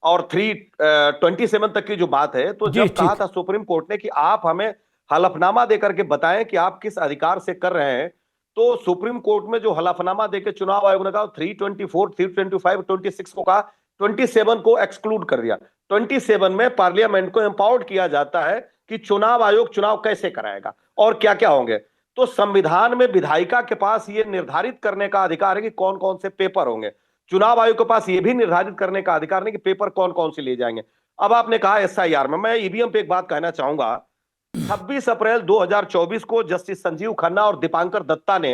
और 327 तक की जो बात है, तो जब कहा था सुप्रीम कोर्ट ने कि आप हमें हलफनामा देकर के बताएं कि आप किस अधिकार से कर रहे हैं, तो सुप्रीम कोर्ट में जो हलफनामा देकर चुनाव आयोग ने कहा 324, 325, 26 को कहा, 27 को एक्सक्लूड कर दिया। 27 में पार्लियामेंट को एम्पावर्ड किया जाता है कि चुनाव आयोग चुनाव कैसे कराएगा और क्या क्या होंगे। तो संविधान में विधायिका के पास ये निर्धारित करने का अधिकार है कि कौन कौन से पेपर होंगे। चुनाव आयोग के पास ये भी निर्धारित करने का अधिकार नहीं कि पेपर कौन कौन से ले जाएंगे। अब आपने कहा एसआईआर में, मैं ईवीएम पे एक बात कहना चाहूंगा। 26 अप्रैल 2024 को जस्टिस संजीव खन्ना और दीपांकर दत्ता ने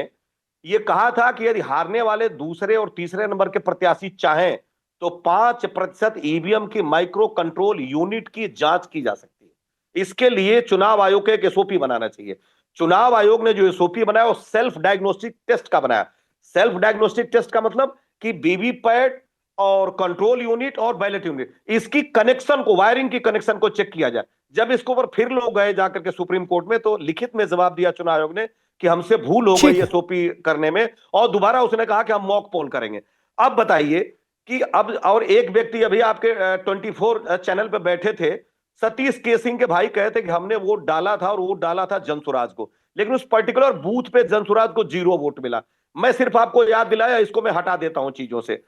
यह कहा था कि यदि हारने वाले दूसरे और तीसरे नंबर के प्रत्याशी चाहें तो 5% ईवीएम की माइक्रो कंट्रोल यूनिट की जांच की जा सकती है। इसके लिए चुनाव आयोग को एक एसओपी बनाना चाहिए। चुनाव आयोग ने जो एसओपी बनाया वो सेल्फ डायग्नोस्टिक टेस्ट का बनाया। सेल्फ डायग्नोस्टिक टेस्ट का मतलब कि वीवीपैट और कंट्रोल यूनिट और बैलेट यूनिट, इसकी कनेक्शन को, वायरिंग की कनेक्शन को चेक किया जाए। जब इसके ऊपर फिर लोग गए जाकर के सुप्रीम कोर्ट में, तो लिखित में जवाब दिया चुनाव आयोग ने कि हमसे भूल हो गई एसओपी करने में, और दोबारा उसने कहा कि हम मॉक पोल करेंगे। अब बताइए कि अब, और एक व्यक्ति अभी आपके 24 चैनल पे बैठे थे, सतीश के सिंह के भाई कहते कि हमने वोट डाला था और वोट डाला था जनसुराज को, लेकिन उस पर्टिकुलर बूथ पे जनसुराज को 0 वोट मिला। मैं सिर्फ आपको याद दिलाया, इसको मैं हटा देता हूं चीजों से।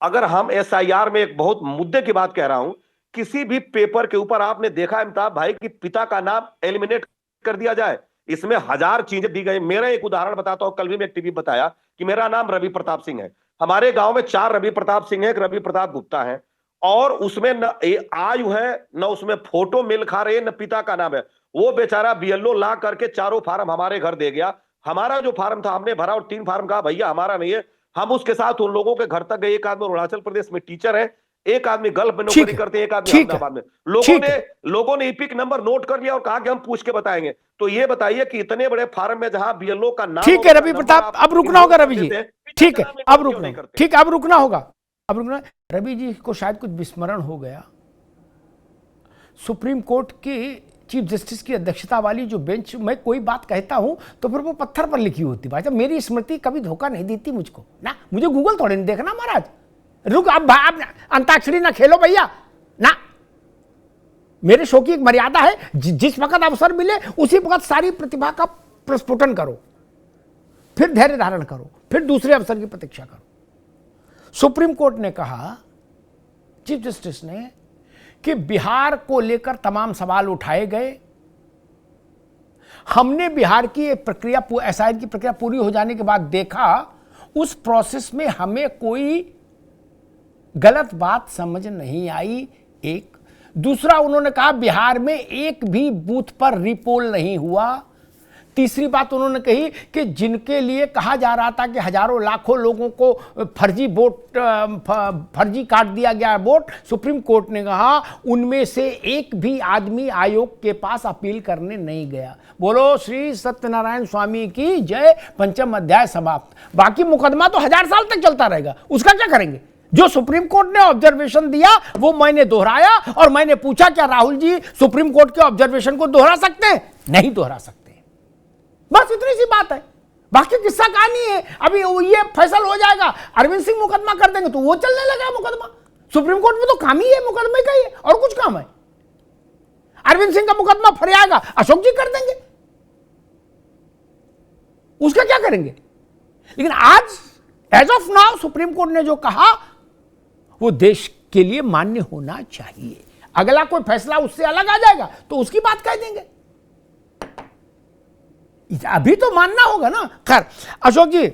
अगर हम एसआईआर में एक बहुत मुद्दे की बात कह रहा हूं, किसी भी पेपर के ऊपर आपने देखा अमिताभ भाई कि पिता का नाम एलिमिनेट कर दिया जाए, इसमें 1000 चीजें दी गई। मेरा एक उदाहरण बताता हूं, कल भी मैं एक टीवी बताया कि मेरा नाम रवि प्रताप सिंह है। हमारे गांव में 4 रवि प्रताप सिंह है, एक रवि प्रताप गुप्ता है, और उसमें न आयु है, न उसमें फोटो मेल खा रही है, न पिता का नाम है। वो बेचारा बीएलओ ला करके 4 फार्म हमारे घर दे गया। हमारा जो फार्म था हमने भरा और 3 फार्म कहा भैया हमारा नहीं है। हम उसके साथ उन लोगों के घर तक गए। एक आदमी अरुणाचल प्रदेश में टीचर है, एक आदमी गल्फ में नौकरी करते हैं, एक आदमी अहमदाबाद में। लोगों ने ईपिक नंबर नोट कर लिया और कहा कि हम पूछ के बताएंगे। तो ये बताइए कि इतने बड़े फार्म में जहां बीएलओ का नाम, ठीक है रवि प्रताप, अब रुकना होगा रवि जी, ठीक है अब रुकना, ठीक है अब रुकना होगा, अब रुकना। रवि जी को शायद कुछ विस्मरण हो गया। सुप्रीम कोर्ट की चीफ जस्टिस की अध्यक्षता वाली जो बेंच में कोई बात कहता हूं तो फिर वो पत्थर पर लिखी होती भाई। मेरी स्मृति कभी धोखा नहीं देती मुझको ना, मुझे गूगल थोड़े नहीं देखना महाराज। रुक, अब अंताक्षरी ना खेलो भैया ना, मेरे शो की एक मर्यादा है। जिस वक्त अवसर मिले उसी वक्त सारी प्रतिभा का प्रस्फुटन करो, फिर धैर्य धारण करो, फिर दूसरे अवसर की प्रतीक्षा करो। सुप्रीम कोर्ट ने कहा, चीफ जस्टिस ने, कि बिहार को लेकर तमाम सवाल उठाए गए। हमने बिहार की प्रक्रिया, एसआईआर की प्रक्रिया पूरी हो जाने के बाद देखा उस प्रोसेस में हमें कोई गलत बात समझ नहीं आई। एक दूसरा, उन्होंने कहा बिहार में एक भी बूथ पर रिपोल नहीं हुआ। तीसरी बात उन्होंने कही कि जिनके लिए कहा जा रहा था कि हजारों लाखों लोगों को फर्जी काट दिया गया वोट, सुप्रीम कोर्ट ने कहा उनमें से एक भी आदमी आयोग के पास अपील करने नहीं गया। बोलो श्री सत्यनारायण स्वामी की जय। पंचम अध्याय समाप्त। बाकी मुकदमा तो 1000 साल तक चलता रहेगा, उसका क्या करेंगे? जो सुप्रीम कोर्ट ने ऑब्जर्वेशन दिया वो मैंने दोहराया, और मैंने पूछा क्या राहुल जी सुप्रीम कोर्ट के ऑब्जर्वेशन को दोहरा सकते हैं? नहीं दोहरा सकते। बस इतनी सी बात है, बाकी किस्सा कहानी है। अभी ये फैसला हो जाएगा, अरविंद सिंह मुकदमा कर देंगे तो वो चलने लगा मुकदमा। सुप्रीम कोर्ट में तो काम ही है मुकदमे का, ही और कुछ काम है? अरविंद सिंह का मुकदमा फरियागा अशोक जी कर देंगे, उसका क्या करेंगे? लेकिन आज as of now Supreme Court ने जो कहा वो देश के लिए मान्य होना चाहिए। अगला कोई फैसला उससे अलग आ जाएगा तो उसकी बात कह देंगे, अभी तो मानना होगा ना। खैर अशोक जी,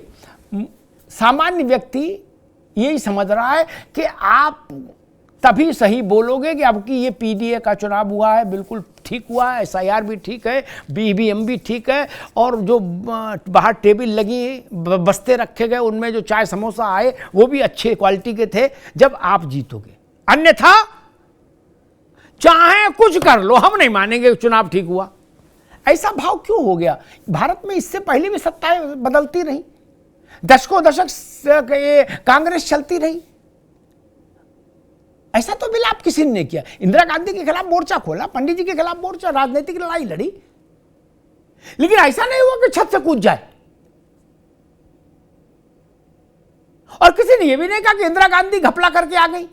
सामान्य व्यक्ति यही समझ रहा है कि आप तभी सही बोलोगे कि अब की ये पीडीए का चुनाव हुआ है बिल्कुल ठीक हुआ है, एसआईआर भी ठीक है, बीईवीएम भी ठीक है, और जो बाहर टेबल लगी बस्ते रखे गए उनमें जो चाय समोसा आए वो भी अच्छे क्वालिटी के थे, जब आप जीतोगे। अन्यथा चाहे कुछ कर लो हम नहीं मानेंगे चुनाव ठीक हुआ। ऐसा भाव क्यों हो गया? भारत में इससे पहले भी सत्ताएं बदलती रही, दशकों दशक कांग्रेस चलती रही, ऐसा तो विलाप किसी ने किया। इंदिरा गांधी के खिलाफ मोर्चा खोला, पंडित जी के खिलाफ मोर्चा, राजनीतिक लड़ाई लड़ी, लेकिन ऐसा नहीं हुआ कि छत से कूद जाए। और किसी ने यह भी नहीं कहा कि इंदिरा गांधी घपला करके आ गई।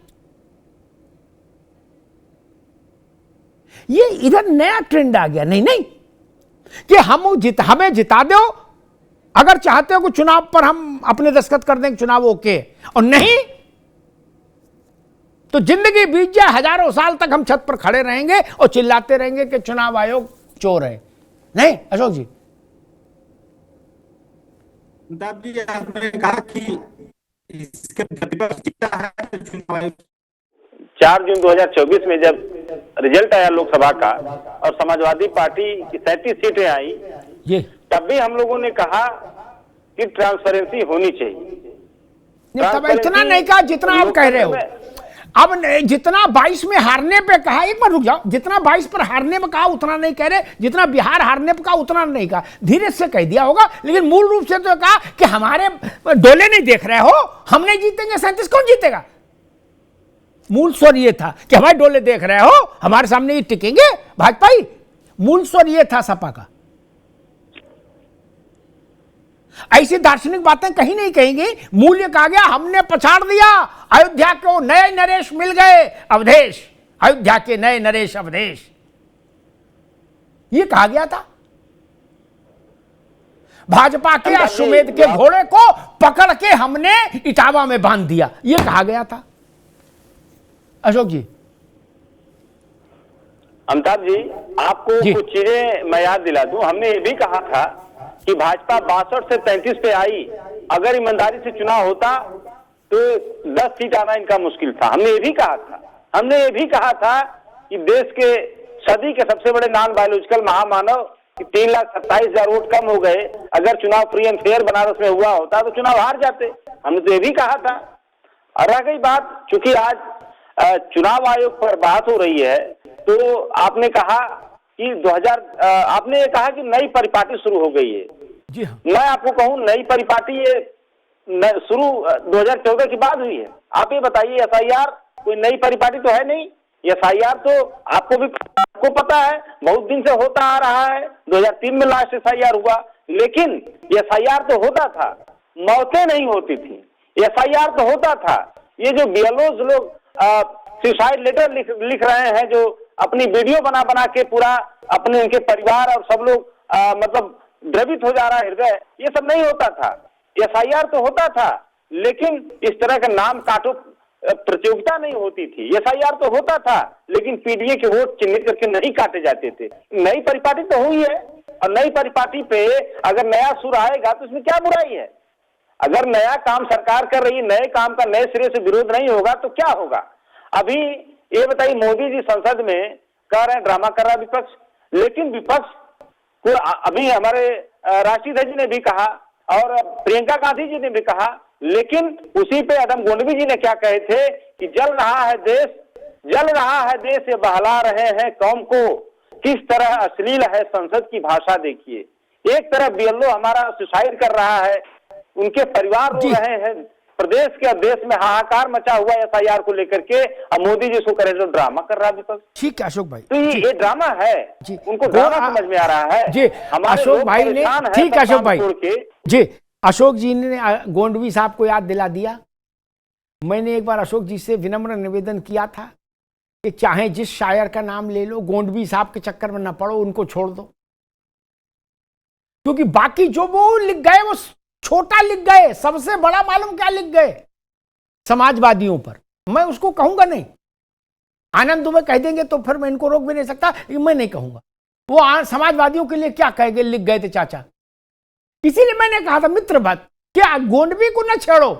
ये इधर नया ट्रेंड आ गया, नहीं नहीं कि हमें जिता दो, अगर चाहते हो कि चुनाव पर हम अपने दस्तखत कर देंगे, चुनाव ओके, और नहीं तो जिंदगी बीत जाए, हजारों साल तक हम छत पर खड़े रहेंगे और चिल्लाते रहेंगे कि चुनाव आयोग चोर है। नहीं अशोक जी। अमिताभ जी, आपने कहा कि इसके प्रतिपक्ष जीता है तो चुनाव आयोग 4 जून 2024 में जब रिजल्ट आया लोकसभा का और समाजवादी पार्टी की 37 सीटें आई, ये तब भी हम लोगों ने कहा कि ट्रांसपेरेंसी होनी चाहिए। तब इतना नहीं कहा जितना आप कह रहे हो। अब जितना 22 में हारने पे कहा, एक बार रुक जाओ, जितना 22 पर हारने में कहा उतना नहीं कह रहे, जितना बिहार हारने पे कहा उतना नहीं कहा, धीरे से कह दिया होगा, लेकिन मूल रूप से तो कहा कि हमारे डोले नहीं देख रहे हो, हम नहीं जीतेंगे 37, कौन जीतेगा? मूल स्वर ये था कि हमारे डोले देख रहे हो, हमारे सामने ये टिकेंगे भाजपा ही। मूल स्वर ये था सपा का। ऐसी दार्शनिक बातें कहीं नहीं कहेंगे। मूल्य कहा गया हमने पछाड़ दिया, अयोध्या को नए नरेश मिल गए, अवधेश, अयोध्या के नए नरेश अवधेश, ये कहा गया था। भाजपा के अश्वमेध के घोड़े को पकड़ के हमने इटावा में बांध दिया, ये कहा गया था। अशोक जी। अमिताभ जी, आपको कुछ चीजें मैं याद दिला दूं। हमने ये भी कहा था कि भाजपा 62 से 33 पे आई, अगर ईमानदारी से चुनाव होता तो 10 सीट आना इनका मुश्किल था। हमने ये भी कहा था। हमने ये भी कहा था कि देश के सदी के सबसे बड़े नॉन बायोलॉजिकल महामानव कि 3,27,000 वोट कम हो गए, अगर चुनाव फ्री एंड फेयर बनारस में हुआ होता तो चुनाव हार जाते। हमने तो ये भी कहा था। और रह गई बात, चूंकि आज चुनाव आयोग पर बात हो रही है, तो आपने कहा कि आपने ये कहा कि नई परिपाटी शुरू हो गई है। जी हाँ। मैं आपको कहूं, नई परिपाटी ये शुरू 2014 की बाद हुई है। आप ये बताइए, एसआईआर कोई नई परिपाटी तो है नहीं। एसआईआर तो आपको पता है बहुत दिन से होता आ रहा है। 2003 में लास्ट एसआईआर हुआ, लेकिन एसआईआर तो होता था, मौतें नहीं होती थी। एसआईआर तो होता था। ये जो बीएलओज लोग सुसाइड लेटर लिख रहे हैं, जो अपनी वीडियो बना बना के पूरा अपने उनके परिवार और सब लोग मतलब द्रवित हो जा रहा है हृदय, ये सब नहीं होता था। एसआईआर तो होता था, लेकिन इस तरह का नाम काटो प्रतियोगिता नहीं होती थी। एसआईआर तो होता था, लेकिन पीडीए के वोट चिन्हित करके नहीं काटे जाते थे। नई परिपाटी तो हुई है, और नई परिपाटी पे अगर नया सुर आएगा तो इसमें क्या बुराई है? अगर नया काम सरकार कर रही है, नए काम का नए सिरे से विरोध नहीं होगा तो क्या होगा? अभी ये बताइए, मोदी जी संसद में कह रहे हैं ड्रामा कर रहा है विपक्ष, लेकिन विपक्ष अभी हमारे राष्ट्रीय अध्यक्ष जी ने भी कहा और प्रियंका गांधी जी ने भी कहा, लेकिन उसी पे अदम गोंडवी जी ने क्या कहे थे कि जल रहा है देश, ये बहला रहे हैं कौम को, किस तरह अश्लील है संसद की भाषा देखिए। एक तरफ बीएलओ हमारा सुसाइड कर रहा है, उनके परिवार रो रहे हैं, प्रदेश के देश में हाहाकार मचा हुआ एसआईआर को लेकर के, अब मोदी जी इसको करे तो ड्रामा कर रहा है विपक्ष। ठीक है अशोक भाई, तो ये ड्रामा है, उनको ड्रामा समझ में आ रहा है जी। अशोक भाई ने, ठीक है अशोक भाई जी, अशोक जी ने गोंडवी साहब को याद दिला दिया। मैंने एक बार अशोक जी से विनम्र निवेदन किया था कि चाहे जिस शायर का नाम ले लो, गोंडवी साहब के चक्कर में न पड़ो, उनको छोड़ दो, क्योंकि बाकी जो वो लिख गए वो छोटा लिख गए, सबसे बड़ा मालूम क्या लिख गए, समाजवादियों पर। मैं उसको कहूंगा नहीं, आनंद दुबे कह देंगे तो फिर मैं इनको रोक भी नहीं सकता, मैं नहीं कहूंगा। वो समाजवादियों के लिए क्या कह गए, लिख गए थे चाचा। इसीलिए मैंने कहा था मित्र बात, क्या गोंडवी को न छेड़ो,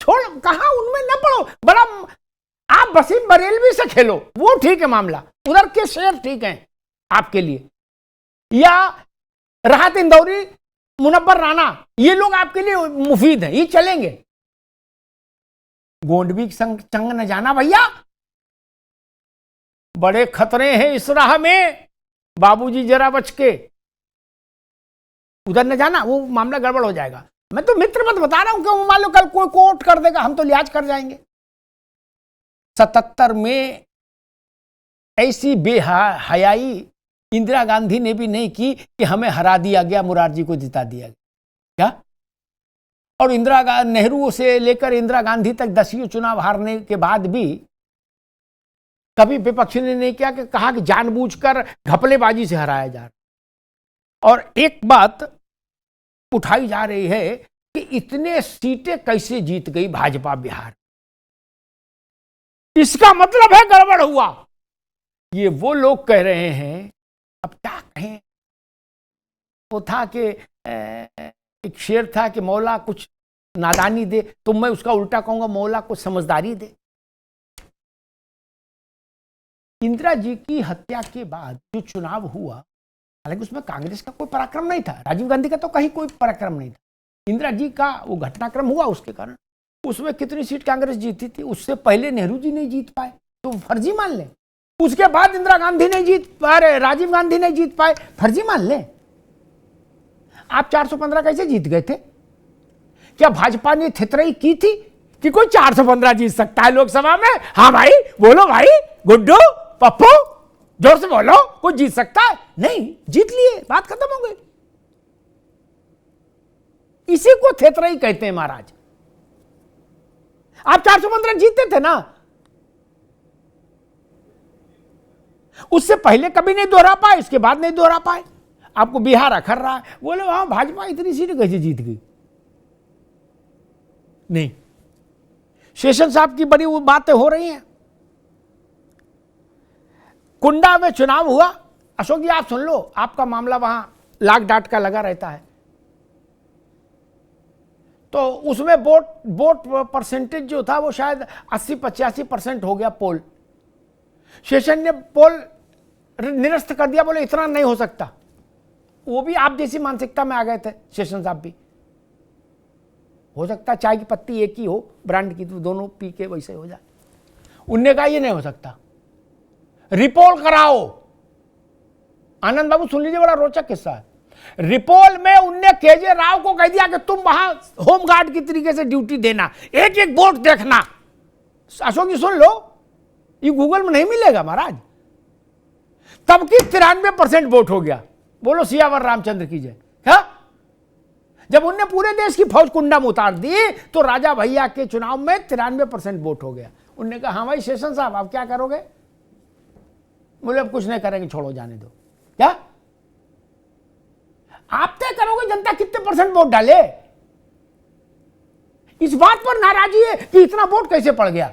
छोड़, कहा उनमें न पड़ो। बड़ा आप वसीम बरेलवी से खेलो, वो ठीक है मामला, उधर के शेर ठीक हैं आपके लिए, या राहत इंदौरी, मुनव्वर राणा, ये लोग आपके लिए मुफीद हैं, ये चलेंगे। गोंडवी संग चंग न जाना भैया, बड़े खतरे हैं इस राह में, बाबूजी जरा बच के उधर न जाना, वो मामला गड़बड़ हो जाएगा। मैं तो मित्र मत बता रहा हूं, क्यों मान लो कल कोई कोर्ट कर देगा, हम तो लिहाज कर जाएंगे। 77 में ऐसी बेहयाई इंदिरा गांधी ने भी नहीं की कि हमें हरा दिया गया, मुरारजी को जिता दिया गया, क्या? और नेहरू से लेकर इंदिरा गांधी तक 10 चुनाव हारने के बाद भी कभी विपक्ष ने नहीं किया कि कहा कि जानबूझकर घपलेबाजी से हराया जा रहा। और एक बात उठाई जा रही है कि इतने सीटें कैसे जीत गई भाजपा बिहार, इसका मतलब है गड़बड़ हुआ। ये वो लोग कह रहे हैं, अब क्या कहें, वो था कि एक शेर था कि मौला कुछ नादानी दे, तो मैं उसका उल्टा कहूंगा मौला कुछ समझदारी दे। इंदिरा जी की हत्या के बाद जो चुनाव हुआ, हालांकि उसमें कांग्रेस का कोई पराक्रम नहीं था, राजीव गांधी का तो कहीं कोई पराक्रम नहीं था, इंदिरा जी का वो घटनाक्रम हुआ, उसके कारण उसमें कितनी सीट कांग्रेस जीती थी। उससे पहले नेहरू जी नहीं जीत पाए तो फर्जी मान लें, उसके बाद इंदिरा गांधी नहीं जीत पाए, राजीव गांधी नहीं जीत पाए, फर्जी मान लें। आप 415 कैसे जीत गए थे? क्या भाजपा ने थितरई की थी कि कोई 415 जीत सकता है लोकसभा में? हाँ भाई बोलो, भाई गुड्डू पप्पू जोर से बोलो, कोई जीत सकता है? नहीं, जीत लिए, बात खत्म हो गई। इसी को थितरई कहते हैं महाराज। आप 415 जीतते थे ना, उससे पहले कभी नहीं दोहरा पाए, इसके बाद नहीं दोहरा पाए। आपको बिहार अखर रहा है, बोले वहां भाजपा इतनी सीटें कैसे जीत गई? नहीं, शेषन साहब की बड़ी वो बातें हो रही हैं। कुंडा में चुनाव हुआ, अशोक जी आप सुन लो, आपका मामला वहां लाख डाट का लगा रहता है, तो उसमें वोट परसेंटेज जो था वो शायद 80-85% हो गया पोल। शेषन ने पोल निरस्त कर दिया, बोले इतना नहीं हो सकता। वो भी आप जैसी मानसिकता में आ गए थे शेषन साहब भी। हो सकता चाय की पत्ती एक ही हो ब्रांड की, तो दोनों पी के वैसे हो जाए। उनने कहा ये नहीं हो सकता, रिपोल कराओ। आनंद बाबू सुन लीजिए, बड़ा रोचक किस्सा है। रिपोल में उनने केजे राव को कह दिया कि तुम वहां होमगार्ड की तरीके से ड्यूटी देना, एक एक वोट देखना। अशोक जी सुन लो, ये गूगल में नहीं मिलेगा महाराज। तब की 93% वोट हो गया। बोलो सियावर रामचंद्र की जय। क्या जब उनने पूरे देश की फौज कुंडा में उतार दी तो राजा भैया के चुनाव में 93% वोट हो गया। उनने कहा हाँ भाई शेषन साहब आप क्या करोगे? बोले अब कुछ नहीं करेंगे, छोड़ो जाने दो। क्या आप तय करोगे जनता कितने परसेंट वोट डाले? इस बात पर नाराजगी है कि इतना वोट कैसे पड़ गया।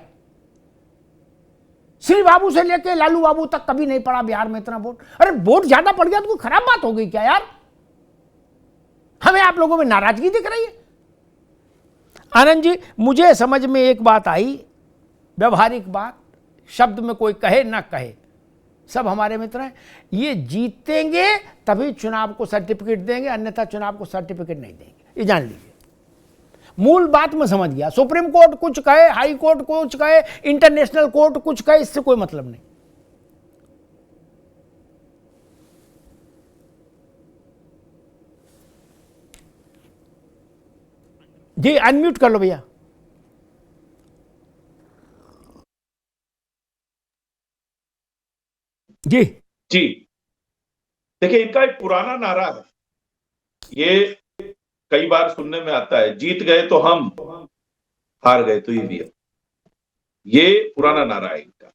श्री बाबू से लेके लालू बाबू तक कभी नहीं पड़ा बिहार में इतना वोट। अरे वोट ज्यादा पड़ गया तो कोई खराब बात हो गई क्या यार? हमें आप लोगों में नाराजगी दिख रही है। आनंद जी मुझे समझ में एक बात आई, व्यवहारिक बात, शब्द में कोई कहे ना कहे, सब हमारे मित्र हैं। ये जीतेंगे तभी चुनाव को सर्टिफिकेट देंगे, अन्यथा चुनाव को सर्टिफिकेट नहीं देंगे, ये जान लीजिए। मूल बात मैं समझ गया। सुप्रीम कोर्ट कुछ कहे, हाई कोर्ट कुछ कहे, इंटरनेशनल कोर्ट कुछ कहे, इससे कोई मतलब नहीं। जी अनम्यूट कर लो भैया। जी जी देखिए, इनका एक पुराना नारा है, ये कई बार सुनने में आता है, जीत गए तो हम, हार गए तो ईवीएम। ये पुराना नारा है इनका।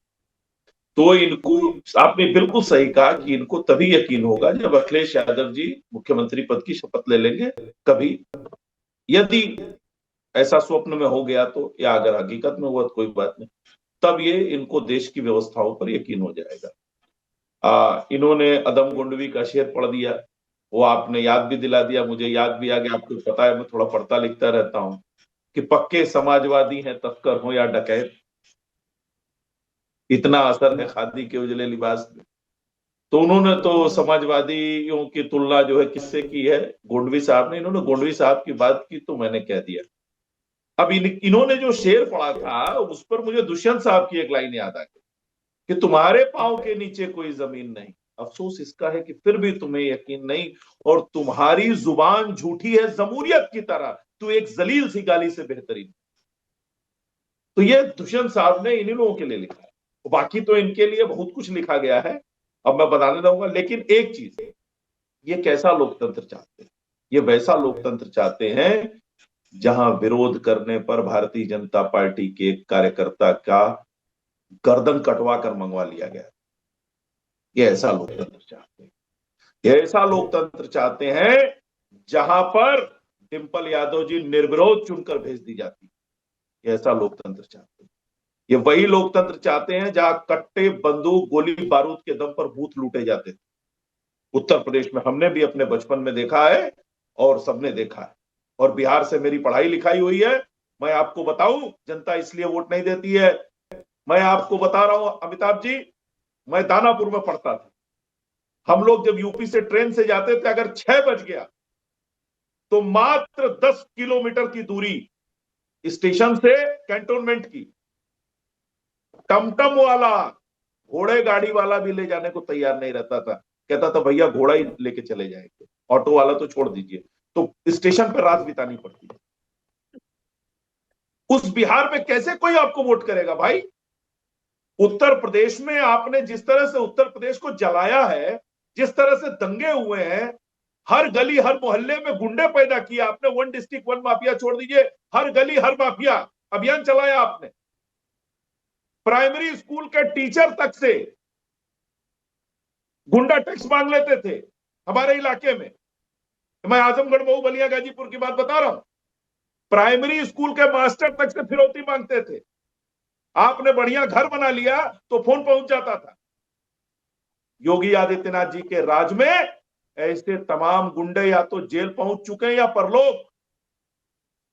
तो इनको, आपने बिल्कुल सही कहा कि इनको तभी यकीन होगा जब अखिलेश यादव जी मुख्यमंत्री पद की शपथ ले लेंगे कभी। यदि ऐसा स्वप्न में हो गया तो, या अगर हकीकत में हुआ तो कोई बात नहीं, तब ये इनको देश की व्यवस्थाओं पर यकीन हो जाएगा। इन्होंने अदम गोंडवी का शेर पढ़ दिया, वो आपने याद भी दिला दिया, मुझे याद भी आ गया। आपको पता है मैं थोड़ा पढ़ता लिखता रहता हूं कि पक्के समाजवादी हैं तस्कर हो या डकैत, इतना असर है खादी के उजले लिबास में। तो उन्होंने तो समाजवादियों की तुलना जो है किससे की है, गोंडवी साहब ने। इन्होंने गोंडवी साहब की बात की तो मैंने कह दिया। अब इन्होंने जो शेर पढ़ा था उस पर मुझे दुष्यंत साहब की एक लाइन याद आ गई कि तुम्हारे पांव के नीचे कोई जमीन नहीं, अफसोस इसका है कि फिर भी तुम्हें यकीन नहीं, और तुम्हारी जुबान झूठी है जमूरियत की तरह, तू एक जलील सी गाली से बेहतरीन। तो ये दुष्यंत साहब ने इन्हीं लोगों के लिए लिखा है, बाकी तो इनके लिए बहुत कुछ लिखा गया है, अब मैं बताने दूंगा। लेकिन एक चीज, ये कैसा लोकतंत्र चाहते हैं? ये वैसा लोकतंत्र चाहते हैं जहां विरोध करने पर भारतीय जनता पार्टी के कार्यकर्ता का गर्दन कटवा कर मंगवा लिया गया। ये ऐसा लोकतंत्र चाहते हैं। ये ऐसा लोकतंत्र चाहते हैं जहां पर डिंपल यादव जी निर्विरोध चुनकर भेज दी जाती। ये ऐसा लोकतंत्र चाहते हैं। ये वही लोकतंत्र चाहते हैं जहां कट्टे, बंदूक, गोली बारूद के दम पर बूथ लूटे जाते थे। उत्तर प्रदेश में हमने भी अपने बचपन में देखा है और सबने देखा है, और बिहार से मेरी पढ़ाई लिखाई हुई है। मैं आपको बताऊं, जनता इसलिए वोट नहीं देती है। मैं आपको बता रहा हूं अमिताभ जी, मैं दानापुर में पढ़ता था। हम लोग जब यूपी से ट्रेन से जाते थे, अगर 6 बज गया तो मात्र 10 किलोमीटर की दूरी स्टेशन से कैंटोनमेंट की, टमटम वाला, घोड़े गाड़ी वाला भी ले जाने को तैयार नहीं रहता था। कहता था भैया घोड़ा ही लेके चले जाएंगे, ऑटो वाला तो छोड़ दीजिए। तो स्टेशन पर रात बितानी पड़ती है। उस बिहार में कैसे कोई आपको वोट करेगा भाई? उत्तर प्रदेश में आपने जिस तरह से उत्तर प्रदेश को जलाया है, जिस तरह से दंगे हुए हैं, हर गली हर मोहल्ले में गुंडे पैदा किया आपने। 1 डिस्ट्रिक्ट 1 माफिया छोड़ दीजिए, हर गली हर माफिया अभियान चलाया आपने। प्राइमरी स्कूल के टीचर तक से गुंडा टैक्स मांग लेते थे हमारे इलाके में। मैं आजमगढ़, मऊ, बलिया, गाजीपुर की बात बता रहा हूं। प्राइमरी स्कूल के मास्टर तक से फिरौती मांगते थे। आपने बढ़िया घर बना लिया तो फोन पहुंच जाता था। योगी आदित्यनाथ जी के राज में ऐसे तमाम गुंडे या तो जेल पहुंच चुके हैं या परलोक,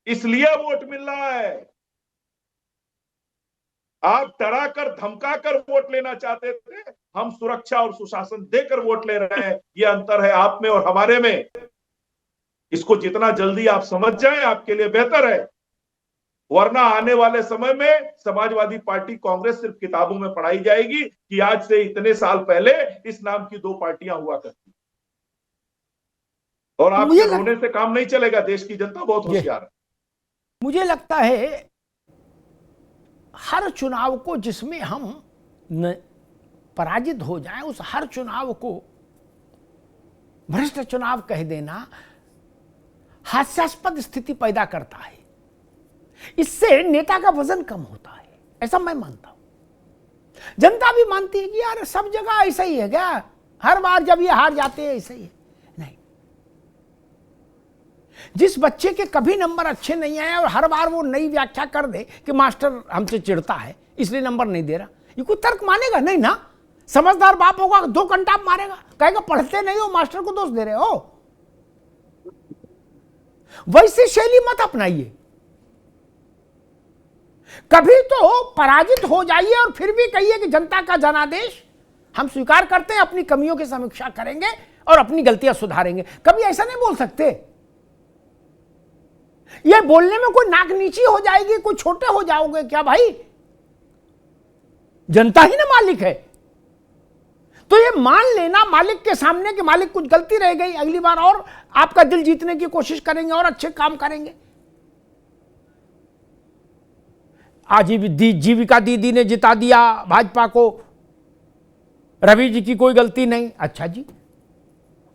इसलिए वोट मिल रहा है। आप डरा कर धमका कर वोट लेना चाहते थे, हम सुरक्षा और सुशासन देकर वोट ले रहे हैं। यह अंतर है आप में और हमारे में। इसको जितना जल्दी आप समझ जाएं आपके लिए बेहतर है, वरना आने वाले समय में समाजवादी पार्टी कांग्रेस सिर्फ किताबों में पढ़ाई जाएगी कि आज से इतने साल पहले इस नाम की 2 पार्टियां हुआ करती। और आपके रोने से काम नहीं चलेगा। देश की जनता बहुत होशियार है। मुझे लगता है हर चुनाव को जिसमें हम पराजित हो जाएं, उस हर चुनाव को भ्रष्ट चुनाव कह देना हास्यास्पद स्थिति पैदा करता है। इससे नेता का वजन कम होता है, ऐसा मैं मानता हूं। जनता भी मानती है कि यार सब जगह ऐसा ही है क्या, हर बार जब ये हार जाते हैं ऐसा ही है। नहीं, जिस बच्चे के कभी नंबर अच्छे नहीं आए और हर बार वो नई व्याख्या कर दे कि मास्टर हमसे चिढ़ता है इसलिए नंबर नहीं दे रहा, ये कोई तर्क मानेगा नहीं ना। समझदार बाप होगा 2 घंटा मारेगा, कहेगा पढ़ते नहीं हो, मास्टर को दोष दे रहे हो। वैसी शैली मत अपनाइए। कभी तो पराजित हो जाइए और फिर भी कहिए कि जनता का जनादेश हम स्वीकार करते हैं, अपनी कमियों की समीक्षा करेंगे और अपनी गलतियां सुधारेंगे। कभी ऐसा नहीं बोल सकते। ये बोलने में कोई नाक नीची हो जाएगी, कोई छोटे हो जाओगे क्या भाई? जनता ही ना मालिक है। तो ये मान लेना मालिक के सामने कि मालिक कुछ गलती रह गई, अगली बार और आपका दिल जीतने की कोशिश करेंगे और अच्छे काम करेंगे। जीविका दीदी ने जिता दिया भाजपा को, रवि जी की कोई गलती नहीं। अच्छा जी,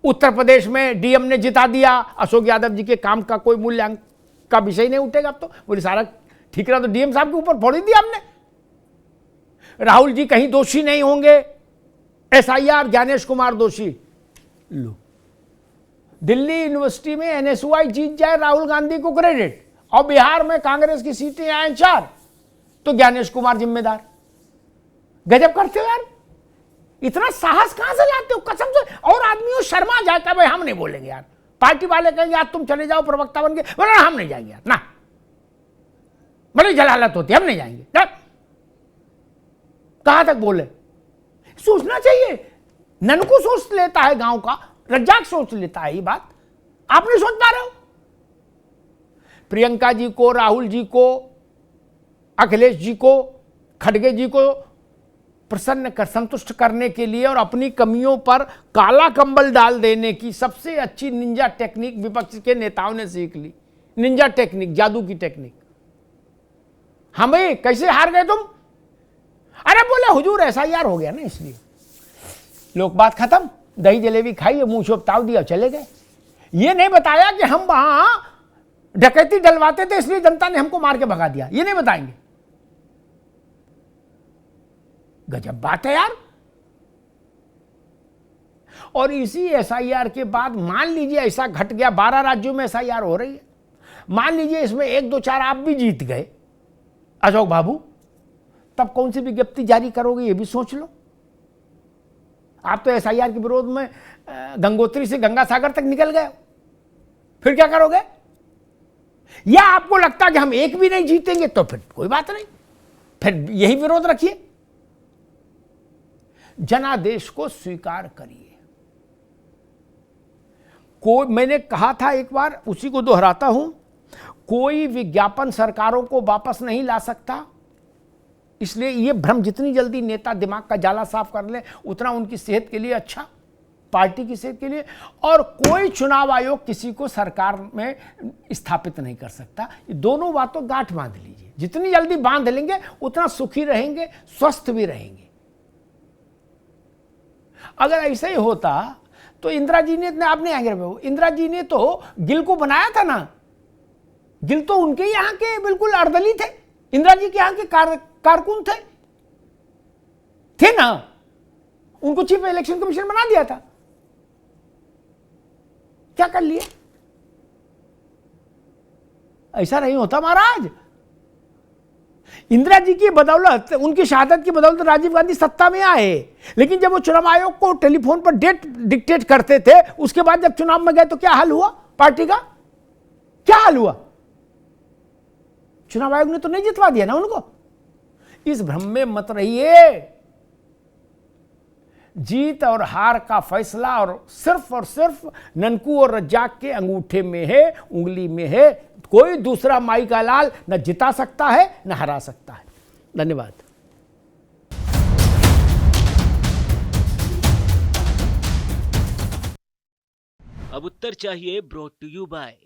उत्तर प्रदेश में डीएम ने जिता दिया, अशोक यादव जी के काम का कोई मूल्यांकन का विषय नहीं उठेगा। अब तो बोले सारा ठीक रहा तो डीएम साहब के ऊपर फोड़ ही दिया हमने। राहुल जी कहीं दोषी नहीं होंगे, एसआईआर ज्ञानेश कुमार दोषी। लो, दिल्ली यूनिवर्सिटी में एनएसयूआई जीत जाए, राहुल गांधी को क्रेडिट, और बिहार में कांग्रेस की सीटें आए 4 तो ज्ञानेश कुमार जिम्मेदार। गजब करते हो यार, इतना साहस कहां से लाते हो कसम से। और आदमियों शर्मा जाता है, भाई हम नहीं बोलेंगे यार। पार्टी वाले कहेंगे आज तुम चले जाओ प्रवक्ता बन के, बोले हम नहीं जाएंगे यार, ना बड़ी जलालत होती है, हम नहीं जाएंगे। कहां तक बोले? सोचना चाहिए। ननकू सोच लेता है, गांव का रज्जाक सोच लेता है। ये बात आप नहीं सोच पा रहे हो। प्रियंका जी को, राहुल जी को, अखिलेश जी को, खड़गे जी को प्रसन्न कर, संतुष्ट करने के लिए और अपनी कमियों पर काला कंबल डाल देने की सबसे अच्छी निंजा टेक्निक विपक्ष के नेताओं ने सीख ली। निंजा टेक्निक, जादू की टेक्निक। हमें कैसे हार गए तुम? अरे बोले हुजूर एसआईआर हो गया ना, इसलिए। लोक बात खत्म, दही जलेबी खाई, मुंह छोपताव दिया, चले गए। ये नहीं बताया कि हम वहां डकैती डलवाते थे इसलिए जनता ने हमको मार के भगा दिया, ये नहीं बताएंगे। गजब बात है यार। और इसी एसआईआर के बाद मान लीजिए ऐसा घट गया, 12 राज्यों में एसआईआर हो रही है, मान लीजिए इसमें 1, 2, 4 आप भी जीत गए अशोक बाबू, तब कौन सी विज्ञप्ति जारी करोगे ये भी सोच लो। आप तो एसआईआर के विरोध में गंगोत्री से गंगा सागर तक निकल गए, फिर क्या करोगे? या आपको लगता कि हम एक भी नहीं जीतेंगे तो फिर कोई बात नहीं, फिर यही विरोध रखिए। जनादेश को स्वीकार करिए। मैंने कहा था एक बार, उसी को दोहराता हूं, कोई विज्ञापन सरकारों को वापस नहीं ला सकता। इसलिए ये भ्रम, जितनी जल्दी नेता दिमाग का जाला साफ कर ले उतना उनकी सेहत के लिए अच्छा, पार्टी की सेहत के लिए। और कोई चुनाव आयोग किसी को सरकार में स्थापित नहीं कर सकता। ये दोनों बातों गांठ बांध लीजिए। जितनी जल्दी बांध लेंगे उतना सुखी रहेंगे, स्वस्थ भी रहेंगे। अगर ऐसा ही होता तो इंदिरा जी ने, आप नहीं आएंगे, इंदिरा जी ने तो गिल को बनाया था ना। गिल तो उनके यहाँ के बिल्कुल अर्दली थे, इंदिरा जी के यहाँ के कारकुन थे ना। उनको चीफ इलेक्शन कमीशन बना दिया था। क्या कर लिए? ऐसा नहीं होता महाराज। इंदिरा जी की बदौलत, उनकी शहादत की बदौलत राजीव गांधी सत्ता में आए। लेकिन जब वो चुनाव आयोग को टेलीफोन पर डेट डिक्टेट करते थे, उसके बाद जब चुनाव में गए तो क्या हाल हुआ पार्टी का? क्या हाल हुआ? चुनाव आयोग ने तो नहीं जितवा दिया ना उनको। इस भ्रम में मत रहिए। जीत और हार का फैसला और सिर्फ ननकू और रज्जाक के अंगूठे में है, उंगली में है। कोई दूसरा माई का लाल न जिता सकता है न हरा सकता है। धन्यवाद। अब उत्तर चाहिए ब्रॉट टू यू बाय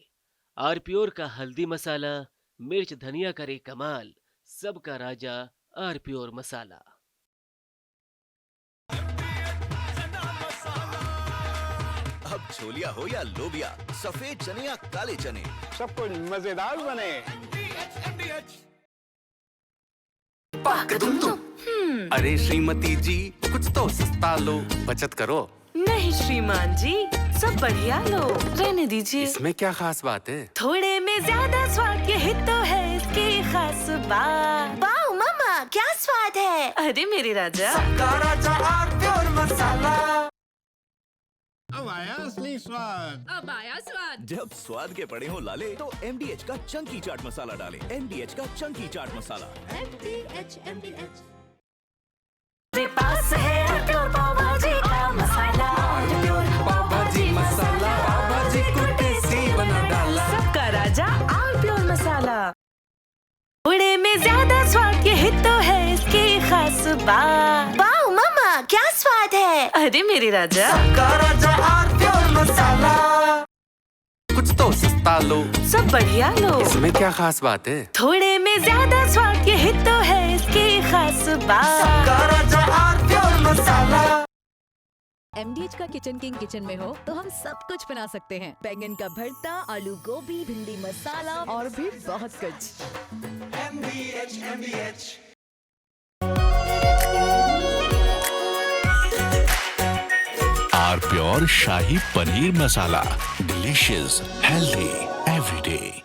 आरपीओर का हल्दी मसाला, मिर्च धनिया करे कमाल, सबका राजा आरपीओर मसाला। अब छोलिया हो या लोबिया, सफेद चने या काले चने, सब कुछ मजेदार बने। अरे श्रीमती जी, कुछ तो सस्ता लो, बचत करो। नहीं श्रीमान जी, सब बढ़िया लो, रहने दीजिए। इसमें क्या खास बात है? थोड़े में ज्यादा स्वाद, यही तो है इसकी खास बात। वाओ मामा, क्या स्वाद है। अरे मेरे राजा, सबका राजा आरपीओर मसाला। अब आया असली स्वाद। अब आया स्वाद। जब स्वाद के पड़े हो लाले तो MDH का चंकी चाट मसाला डालें। MDH का चंकी चाट मसाला। मेरे पास है प्योर पाव भाजी का मसाला, प्योर पाव भाजी मसाला, पाव भाजी को टेस्टी बना डाला, सबका राजा आर प्योर मसाला। थोड़े में ज्यादा स्वाद, यही तो है इसकी खास बात। वाओ मामा क्या स्वाद है, अरे मेरे राजा, सबका राजा आर प्योर मसाला। कुछ तो सस्ता लो, सब बढ़िया लो, इसमें क्या खास बात है? थोड़े में ज्यादा स्वाद, यही तो है इसकी खास बात। सबका राजा आर प्योर मसाला। MDH का किचन किंग किचन में हो तो हम सब कुछ बना सकते हैं। बैंगन का भरता, आलू गोभी, भिंडी मसाला और भी बहुत कुछ। MDH। Are pure shahi paneer masala, delicious, healthy every day.